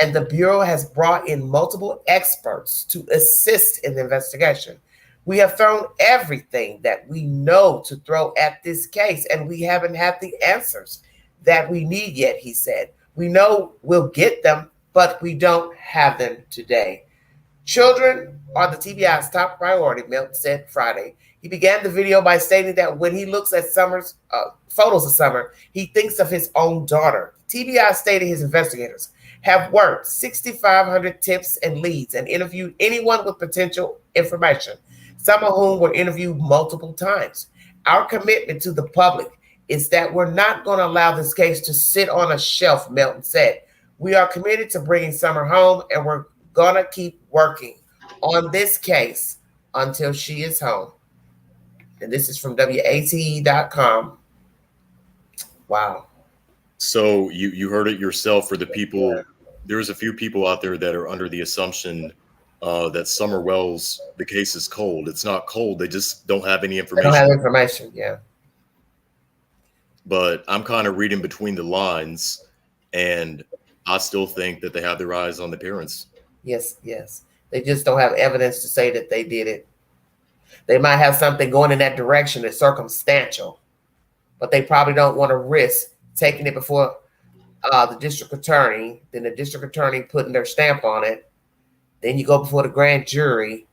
and the Bureau has brought in multiple experts to assist in the investigation. We have thrown everything that we know to throw at this case, and we haven't had the answers that we need yet, he said. We know we'll get them, but we don't have them today. Children are the TBI's top priority, Melton said Friday. He began the video by stating that when he looks at Summer's photos of Summer, he thinks of his own daughter. TBI stated his investigators have worked 6,500 tips and leads and interviewed anyone with potential information, some of whom were interviewed multiple times. Our commitment to the public is that we're not going to allow this case to sit on a shelf, Melton said. We are committed to bringing Summer home, and we're going to keep working on this case until she is home. And this is from WATE.com. Wow. So you heard it yourself. For the people, there's a few people out there that are under the assumption that Summer Wells, the case is cold. It's not cold. They just don't have any information. They don't have information, yeah. But I'm kind of reading between the lines, and I still think that they have their eyes on the parents. Yes, yes. They just don't have evidence to say that they did it. They might have something going in that direction that's circumstantial, but they probably don't want to risk taking it before the district attorney, then the district attorney putting their stamp on it. Then you go before the grand jury.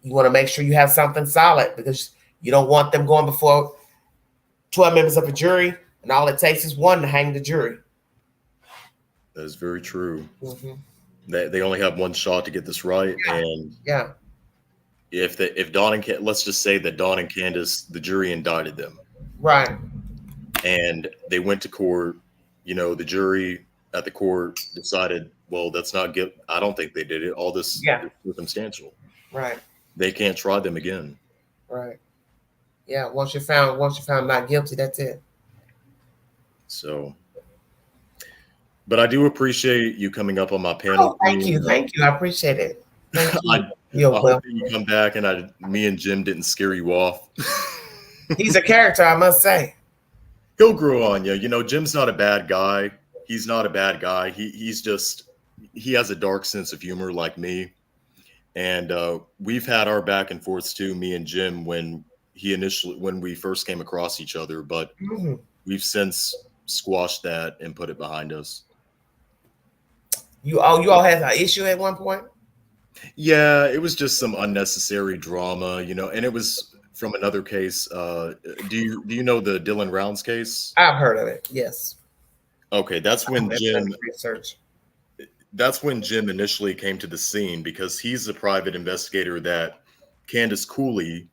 You want to make sure you have something solid, because you don't want them going before 12 members of a jury, and all it takes is one to hang the jury. That is very true. Mm-hmm. They only have one shot to get this right. Yeah. And yeah, if Dawn and let's just say that Dawn and Candace, the jury indicted them. Right. And they went to court. You know, the jury at the court decided, well, that's not guilt. I don't think they did it. All this is circumstantial. Right. They can't try them again. Right. Yeah. Once you're found not guilty, that's it. So, but I do appreciate you coming up on my panel. Oh, thank you. I appreciate it. Thank you. I hope you come back and me and Jim didn't scare you off. He's a character, I must say. He'll grow on you. You know, Jim's not a bad guy. He's not a bad guy. He has a dark sense of humor like me. And we've had our back and forths too, me and Jim, when we first came across each other, but we've since squashed that and put it behind us. You all had an issue at one point? Yeah, it was just some unnecessary drama, you know, and it was from another case. Do you know the Dylan Rounds case? I've heard of it, yes. Okay, that's when Jim research. That's when Jim initially came to the scene, because he's a private investigator that Candace Cooley,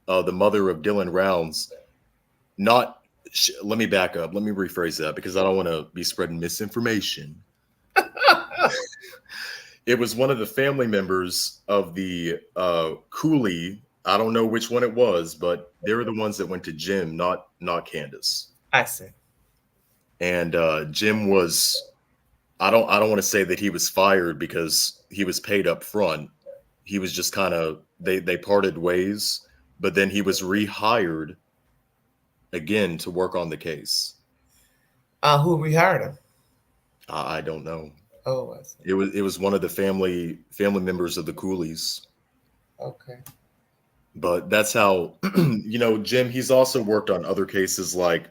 the mother of Dylan Rounds, let me back up. Let me rephrase that, because I don't want to be spreading misinformation. It was one of the family members of the Cooley. I don't know which one it was, but they were the ones that went to Jim, not Candace. I see. And Jim was, I don't want to say that he was fired because he was paid up front. He was just kind of, they parted ways, but then he was rehired again to work on the case. Who rehired him? I don't know. Oh, I see. It was one of the family members of the Cooleys. Okay. But that's how, you know, Jim, he's also worked on other cases like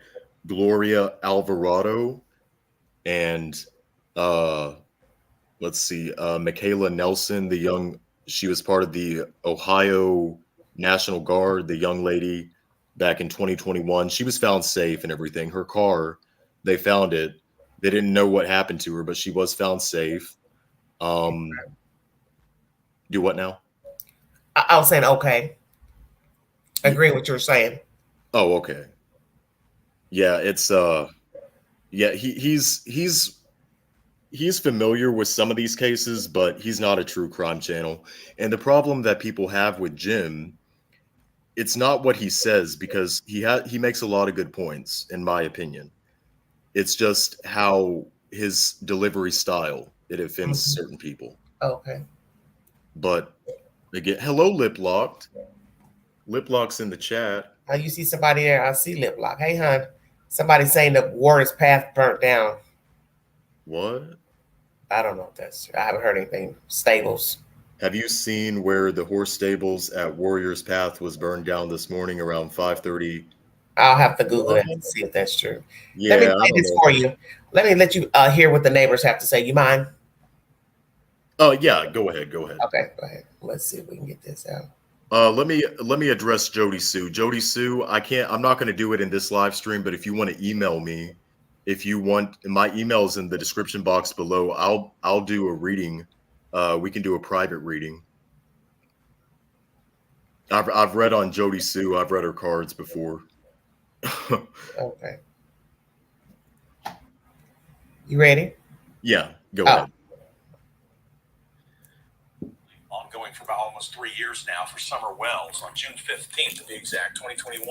Gloria Alvarado and let's see, Michaela Nelson, she was part of the Ohio National Guard, the young lady back in 2021. She was found safe and everything. Her car, they found it. They didn't know what happened to her, but she was found safe. Do what now? I was saying, okay. I agree with what you're saying. Oh, okay. Yeah, it's yeah, he's familiar with some of these cases, but he's not a true crime channel. And the problem that people have with Jim, it's not what he says, because he makes a lot of good points, in my opinion. It's just how his delivery style, it offends certain people. Okay. But again, hello, Lip Locked. Lip Lock's in the chat. Oh, you see somebody there? I see Lip Lock. Hey, hon. Somebody saying the Warrior's Path burnt down. What? I don't know if that's true. I haven't heard anything. Stables. Have you seen where the horse stables at Warrior's Path was burned down this morning around 5:30? I'll have to Google that and see if that's true. Yeah, Let me play this for you. Let me let you hear what the neighbors have to say. You mind? Oh yeah, go ahead. Okay, go ahead. Let's see if we can get this out. Let me address Jody Sue. Jody Sue, I'm not going to do it in this live stream, but if you want to email me, if you want, my email is in the description box below. I'll do a reading. We can do a private reading. I've read on Jody Sue. I've read her cards before. Okay. You ready? Yeah, go ahead. Ongoing for about almost 3 years now for Summer Wells. On June 15th, to be exact, 2021,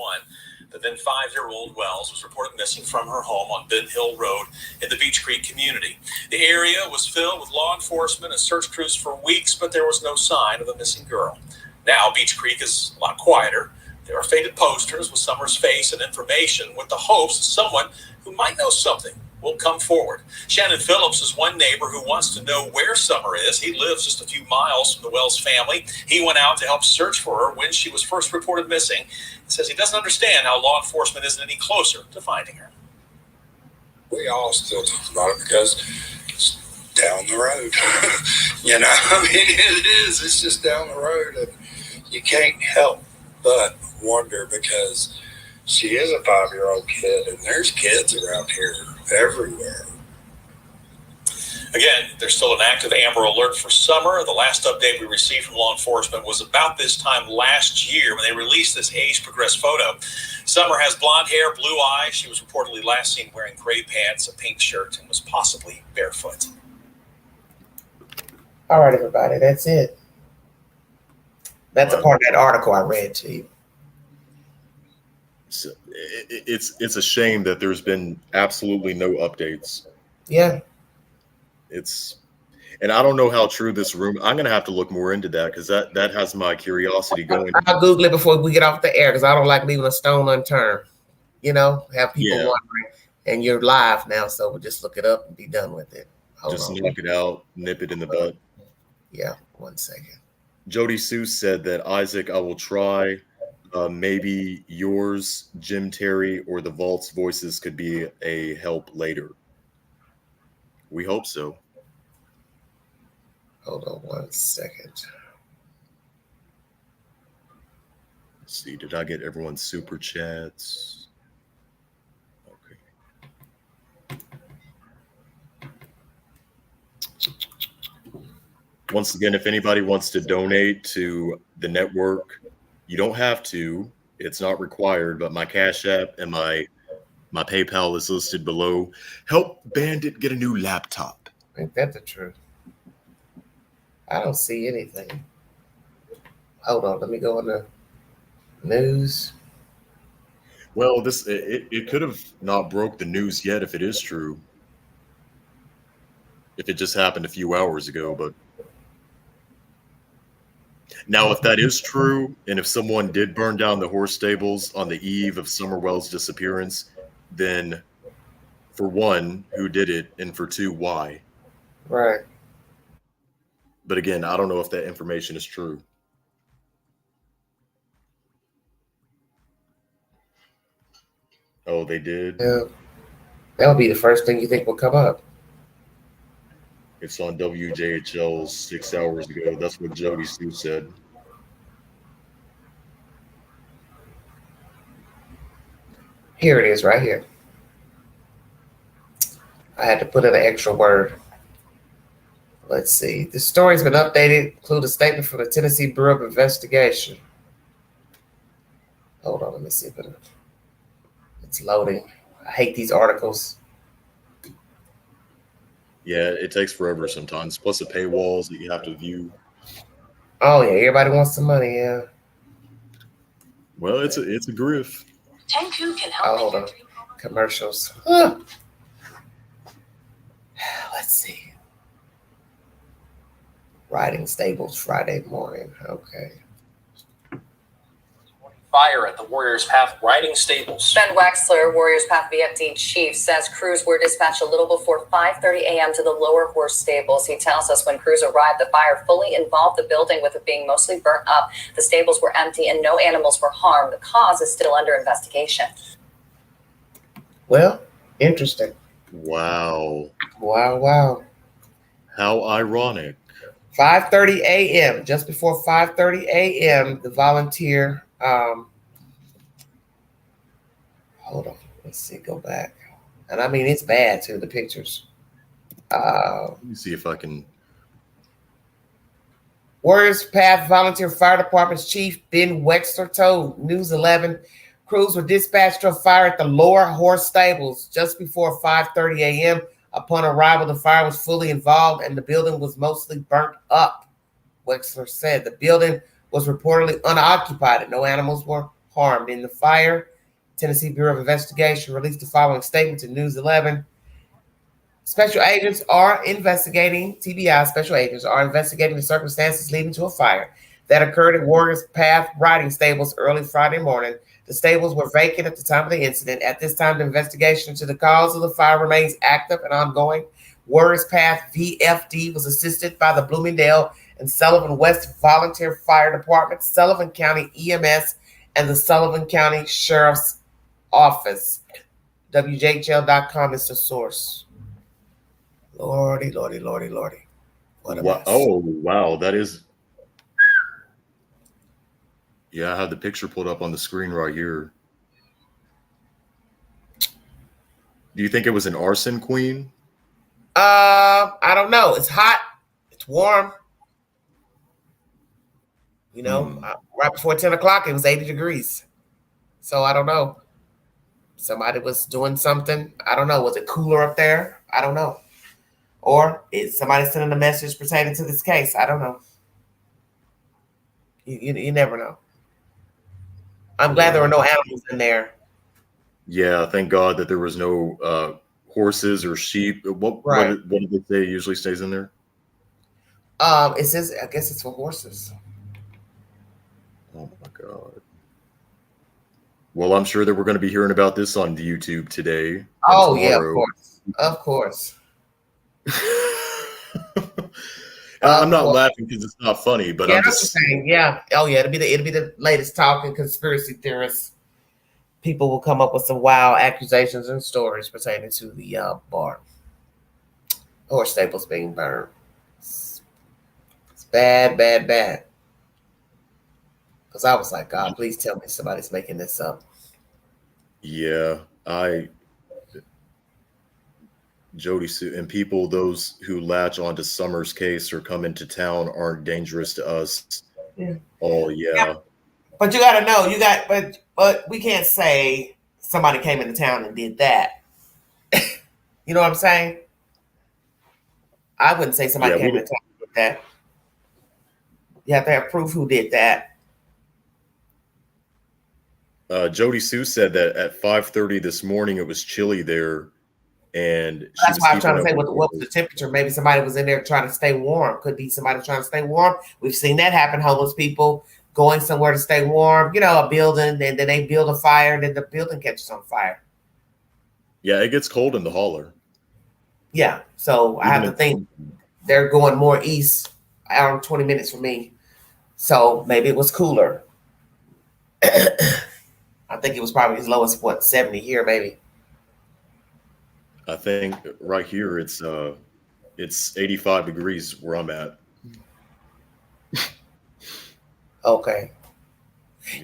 the then 5-year-old Wells was reported missing from her home on Ben Hill Road in the Beach Creek community. The area was filled with law enforcement and search crews for weeks, but there was no sign of the missing girl. Now, Beach Creek is a lot quieter. There are faded posters with Summer's face and information with the hopes that someone who might know something will come forward. Shannon Phillips is one neighbor who wants to know where Summer is. He lives just a few miles from the Wells family. He went out to help search for her when she was first reported missing. He says he doesn't understand how law enforcement isn't any closer to finding her. We all still talk about it because it's down the road. You know, I mean, it is. It's just down the road, and you can't help but wonder because she is a 5-year-old kid, and there's kids around here everywhere. Again, there's still an active Amber Alert for Summer. The last update we received from law enforcement was about this time last year when they released this age-progressed photo. Summer has blonde hair, blue eyes. She was reportedly last seen wearing gray pants, a pink shirt, and was possibly barefoot. All right, everybody, that's it. That's a part of that article I read to you. It's a shame that there's been absolutely no updates. Yeah. And I don't know how true this rumor. I'm gonna have to look more into that because that has my curiosity going. I'll Google it before we get off the air because I don't like leaving a stone unturned. You know, have people wondering, and you're live now, so we'll just look it up and be done with it. Just knock it out, nip it in the bud. Yeah, 1 second. Jody Sue said that, Isaac, I will try. Maybe yours, Jim Terry, or the Vault's voices could be a help later. We hope so. Hold on 1 second. Let's see, did I get everyone's super chats? Okay. Once again, if anybody wants to donate to the network, you don't have to. It's not required, but my Cash App and my PayPal is listed below. Help Bandit get a new laptop. Ain't that the truth? I don't see anything. Hold on, let me go on the news. Well, it could have not broke the news yet if it is true. If it just happened a few hours ago, but now, if that is true, and if someone did burn down the horse stables on the eve of Summer Wells' disappearance, then for one, who did it? And for two, why? Right. But again, I don't know if that information is true. Oh, they did? Yeah. That would be the first thing you think will come up. It's on WJHL 6 hours ago. That's what Jody Sue said. Here it is right here. I had to put in an extra word. Let's see. The story's been updated, include a statement from the Tennessee Bureau of Investigation. Hold on, let me see if it's loading. I hate these articles. Yeah, it takes forever sometimes. Plus the paywalls that you have to view. Oh yeah, everybody wants some money, yeah. Well, it's a grift. Tenku can help. Oh, hold on. Commercials. Huh. Let's see. Riding stables Friday morning. Okay. Fire at the Warriors Path riding stables. Ben Wexler, Warriors Path VFD chief, says crews were dispatched a little before 5:30 a.m. to the lower horse stables. He tells us when crews arrived, the fire fully involved the building, with it being mostly burnt up. The stables were empty and no animals were harmed. The cause is still under investigation. Well, interesting. Wow. Wow. How ironic. 5:30 a.m. Just before 5:30 a.m., the volunteer. Hold on. Let's see. Go back. And I mean, it's bad too. The pictures. Let me see if I can. Warriors Path Volunteer Fire Department's Chief Ben Wexler told News 11 crews were dispatched to a fire at the lower horse stables just before 5:30 a.m. Upon arrival, the fire was fully involved and the building was mostly burnt up. Wexler said the building was reportedly unoccupied and no animals were harmed in the fire. Tennessee Bureau of Investigation released the following statement to News 11. Special agents are investigating, TBI special agents are investigating the circumstances leading to a fire that occurred at Warriors Path riding stables early Friday morning. The stables were vacant at the time of the incident. At this time, the investigation into the cause of the fire remains active and ongoing. Warriors Path VFD was assisted by the Bloomingdale and Sullivan West Volunteer Fire Department, Sullivan County EMS, and the Sullivan County Sheriff's Office. WJHL.com is the source. Lordy. What a mess. Oh, wow. That is. Yeah, I have the picture pulled up on the screen right here. Do you think it was an arson queen? I don't know. It's hot. It's warm. You know, right before 10 o'clock, it was 80 degrees. So I don't know. Somebody was doing something. I don't know. Was it cooler up there? I don't know. Or is somebody sending a message pertaining to this case? I don't know. You never know. I'm glad there were no animals in there. Yeah, thank God that there was no horses or sheep. What did they say usually stays in there? It says, I guess it's for horses. Oh my God. Well, I'm sure that we're going to be hearing about this on YouTube today. Oh, yeah, of course. I'm not laughing because it's not funny, but yeah, I'm that's just saying, yeah. Oh, yeah, it'll be the latest talk, and conspiracy theorists. People will come up with some wild accusations and stories pertaining to the bar or stables being burned. It's bad. Because I was like, God, please tell me somebody's making this up. Yeah, Jody Sue and people, those who latch onto Summer's case or come into town aren't dangerous to us. Yeah. Oh yeah. But you got to know, but we can't say somebody came into town and did that. You know what I'm saying? I wouldn't say somebody came into town and did that. You have to have proof who did that. Jody Sue said that at 5:30 this morning it was chilly there, and that's why I'm trying to say what was the temperature. Maybe somebody was in there trying to stay warm. Could be somebody trying to stay warm. We've seen that happen. Homeless people going somewhere to stay warm. You know, a building, and then they build a fire, and then the building catches on fire. Yeah, it gets cold in the holler. Yeah, so I have to think they're going more east, hour and 20 minutes from me. So maybe it was cooler. I think it was probably as low as 70 here, maybe. I think right here it's 85 degrees where I'm at. Okay.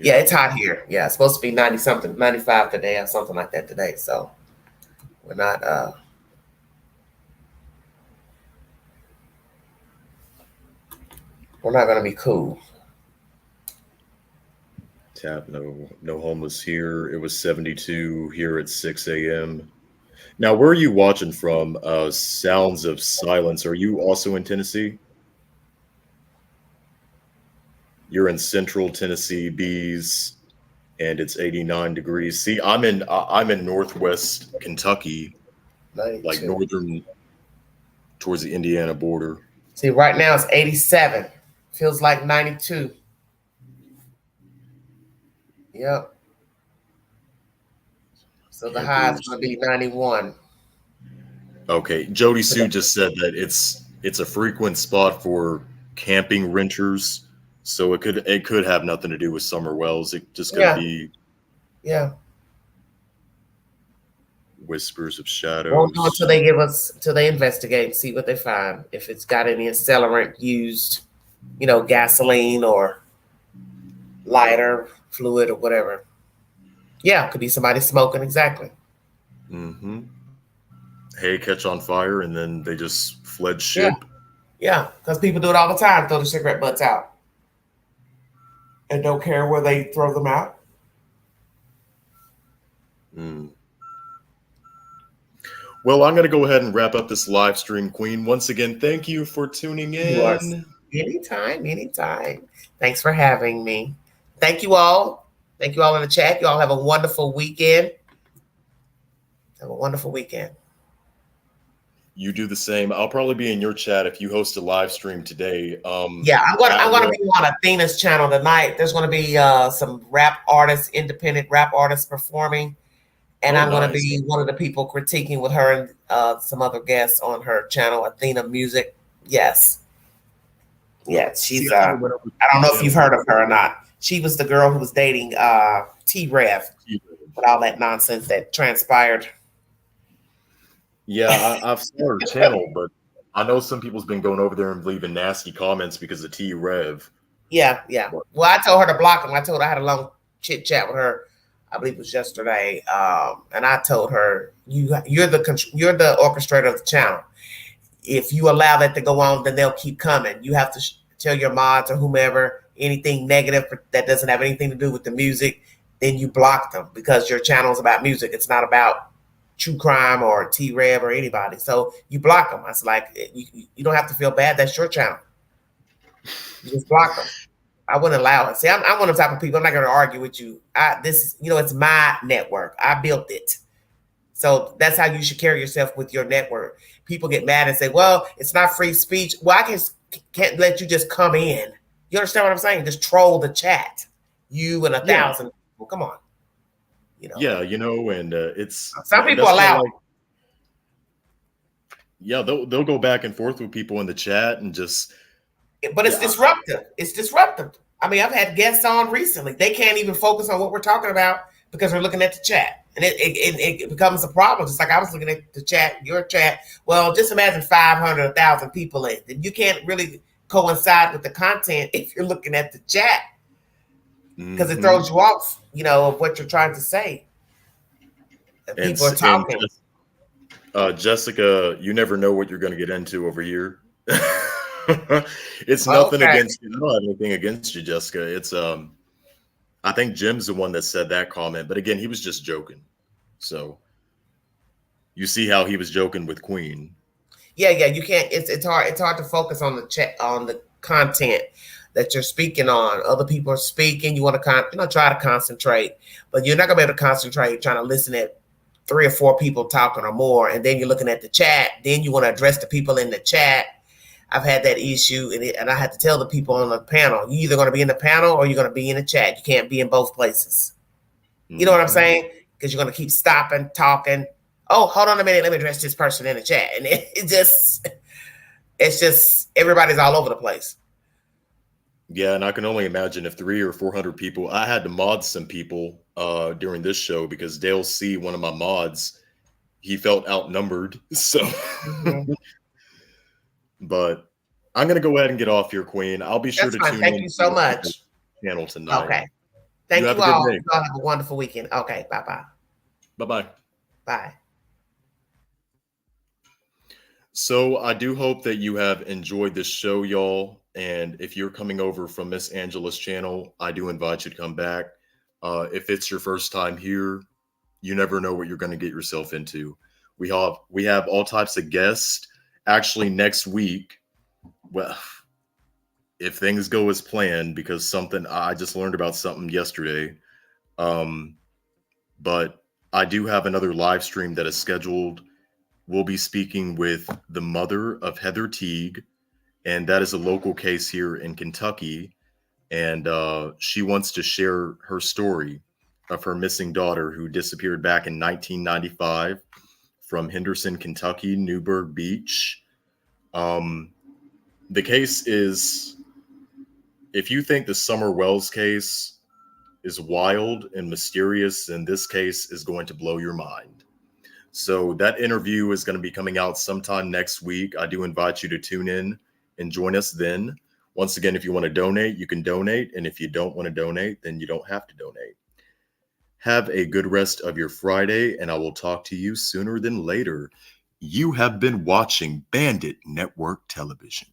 Yeah, it's hot here. Yeah, it's supposed to be 90 something, 95 today or something like that today. So we're not gonna be cool. Tap, no homeless here. It was 72 here at 6 a.m. Now, where are you watching from? Sounds of Silence. Are you also in Tennessee? You're in Central Tennessee, Bees, and it's 89 degrees. See, I'm in Northwest Kentucky, 92. like northern. towards the Indiana border. See, right now it's 87. Feels like 92. Yep. So the high is going to be 91. Okay. Jody Sue just said that it's a frequent spot for camping renters. So it could have nothing to do with Summer Wells. It just could be whispers of shadows. Won't know until they investigate and see what they find. If it's got any accelerant used, gasoline or lighter fluid or whatever. Yeah, could be somebody smoking, exactly. Mm-hmm. Hay catch on fire and then they just fled ship. Yeah, because people do it all the time, throw the cigarette butts out. And don't care where they throw them out. Well, I'm going to go ahead and wrap up this live stream, Queen. Once again, thank you for tuning in. Anytime. Thanks for having me. Thank you all. Thank you all in the chat. You all have a wonderful weekend. You do the same. I'll probably be in your chat if you host a live stream today. I'm gonna be on Athena's channel tonight. There's gonna be some independent rap artists performing, and I'm gonna be one of the people critiquing with her and some other guests on her channel, Athena Music. Yes, she's. I don't know if you've heard of her or not. She was the girl who was dating T-Rev with all that nonsense that transpired. Yeah, I've seen her channel, but I know some people's been going over there and leaving nasty comments because of T-Rev. Yeah. Well, I told her to block him. I had a long chit chat with her. I believe it was yesterday, and I told her, "You're the orchestrator of the channel. If you allow that to go on, then they'll keep coming. You have to tell your mods or whomever anything negative that doesn't have anything to do with the music. Then you block them because your channel is about music. It's not about true crime or T-Rev or anybody. So you block them." I was like, "You don't have to feel bad. That's your channel. You just block them." I wouldn't allow it. See, I'm one of the type of people. I'm not going to argue with you. It's my network. I built it. So that's how you should carry yourself with your network. People get mad and say, "Well, it's not free speech." Well, I can't let you just come in. You understand what I'm saying? Just troll the chat. You and 1,000 people. Come on. And it's some people allow it. Yeah, they'll go back and forth with people in the chat and just. But it's disruptive. It's disruptive. I mean, I've had guests on recently. They can't even focus on what we're talking about because they're looking at the chat. And it becomes a problem. Just like I was looking at the chat, your chat. Well, just imagine 500, 1,000 people in. You can't really coincide with the content if you're looking at the chat because it throws you off, of what you're trying to say. And people are talking. Jessica, you never know what you're going to get into over here. It's nothing against you. I don't have anything against you, Jessica. It's I think Jim's the one that said that comment, but again, he was just joking. So you see how he was joking with Queen. Yeah, you can't. It's hard to focus on the chat, on the content that you're speaking on. Other people are speaking. You want to try to concentrate, but you're not gonna be able to concentrate trying to listen at 3 or 4 people talking or more, and then you're looking at the chat. Then you want to address the people in the chat. I've had that issue, and I had to tell the people on the panel, you either going to be in the panel or you're going to be in the chat. You can't be in both places. You know what I'm saying? Because you're going to keep stopping, talking. Oh, hold on a minute. Let me address this person in the chat. And it's just everybody's all over the place. Yeah, and I can only imagine if 300 or 400 people, I had to mod some people during this show because Dale C., one of my mods, he felt outnumbered. So... But I'm going to go ahead and get off here, Queen. I'll be sure to tune in. Thank you so much. Channel tonight. Okay. Thank you all. You all have a wonderful weekend. Okay. Bye-bye. Bye-bye. Bye. So I do hope that you have enjoyed this show, y'all. And if you're coming over from Miss Angela's channel, I do invite you to come back. If it's your first time here, you never know what you're going to get yourself into. We have all types of guests. Actually, next week, well, if things go as planned, because I just learned about something yesterday, but I do have another live stream that is scheduled we'll be speaking with the mother of Heather Teague, and that is a local case here in Kentucky. And she wants to share her story of her missing daughter who disappeared back in 1995 from Henderson, Kentucky, Newburgh Beach. The case is, if you think the Summer Wells case is wild and mysterious, then this case is going to blow your mind. So that interview is going to be coming out sometime next week. I do invite you to tune in and join us then. Once again, if you want to donate, you can donate. And if you don't want to donate, then you don't have to donate. Have a good rest of your Friday, and I will talk to you sooner than later. You have been watching Bandit Network Television.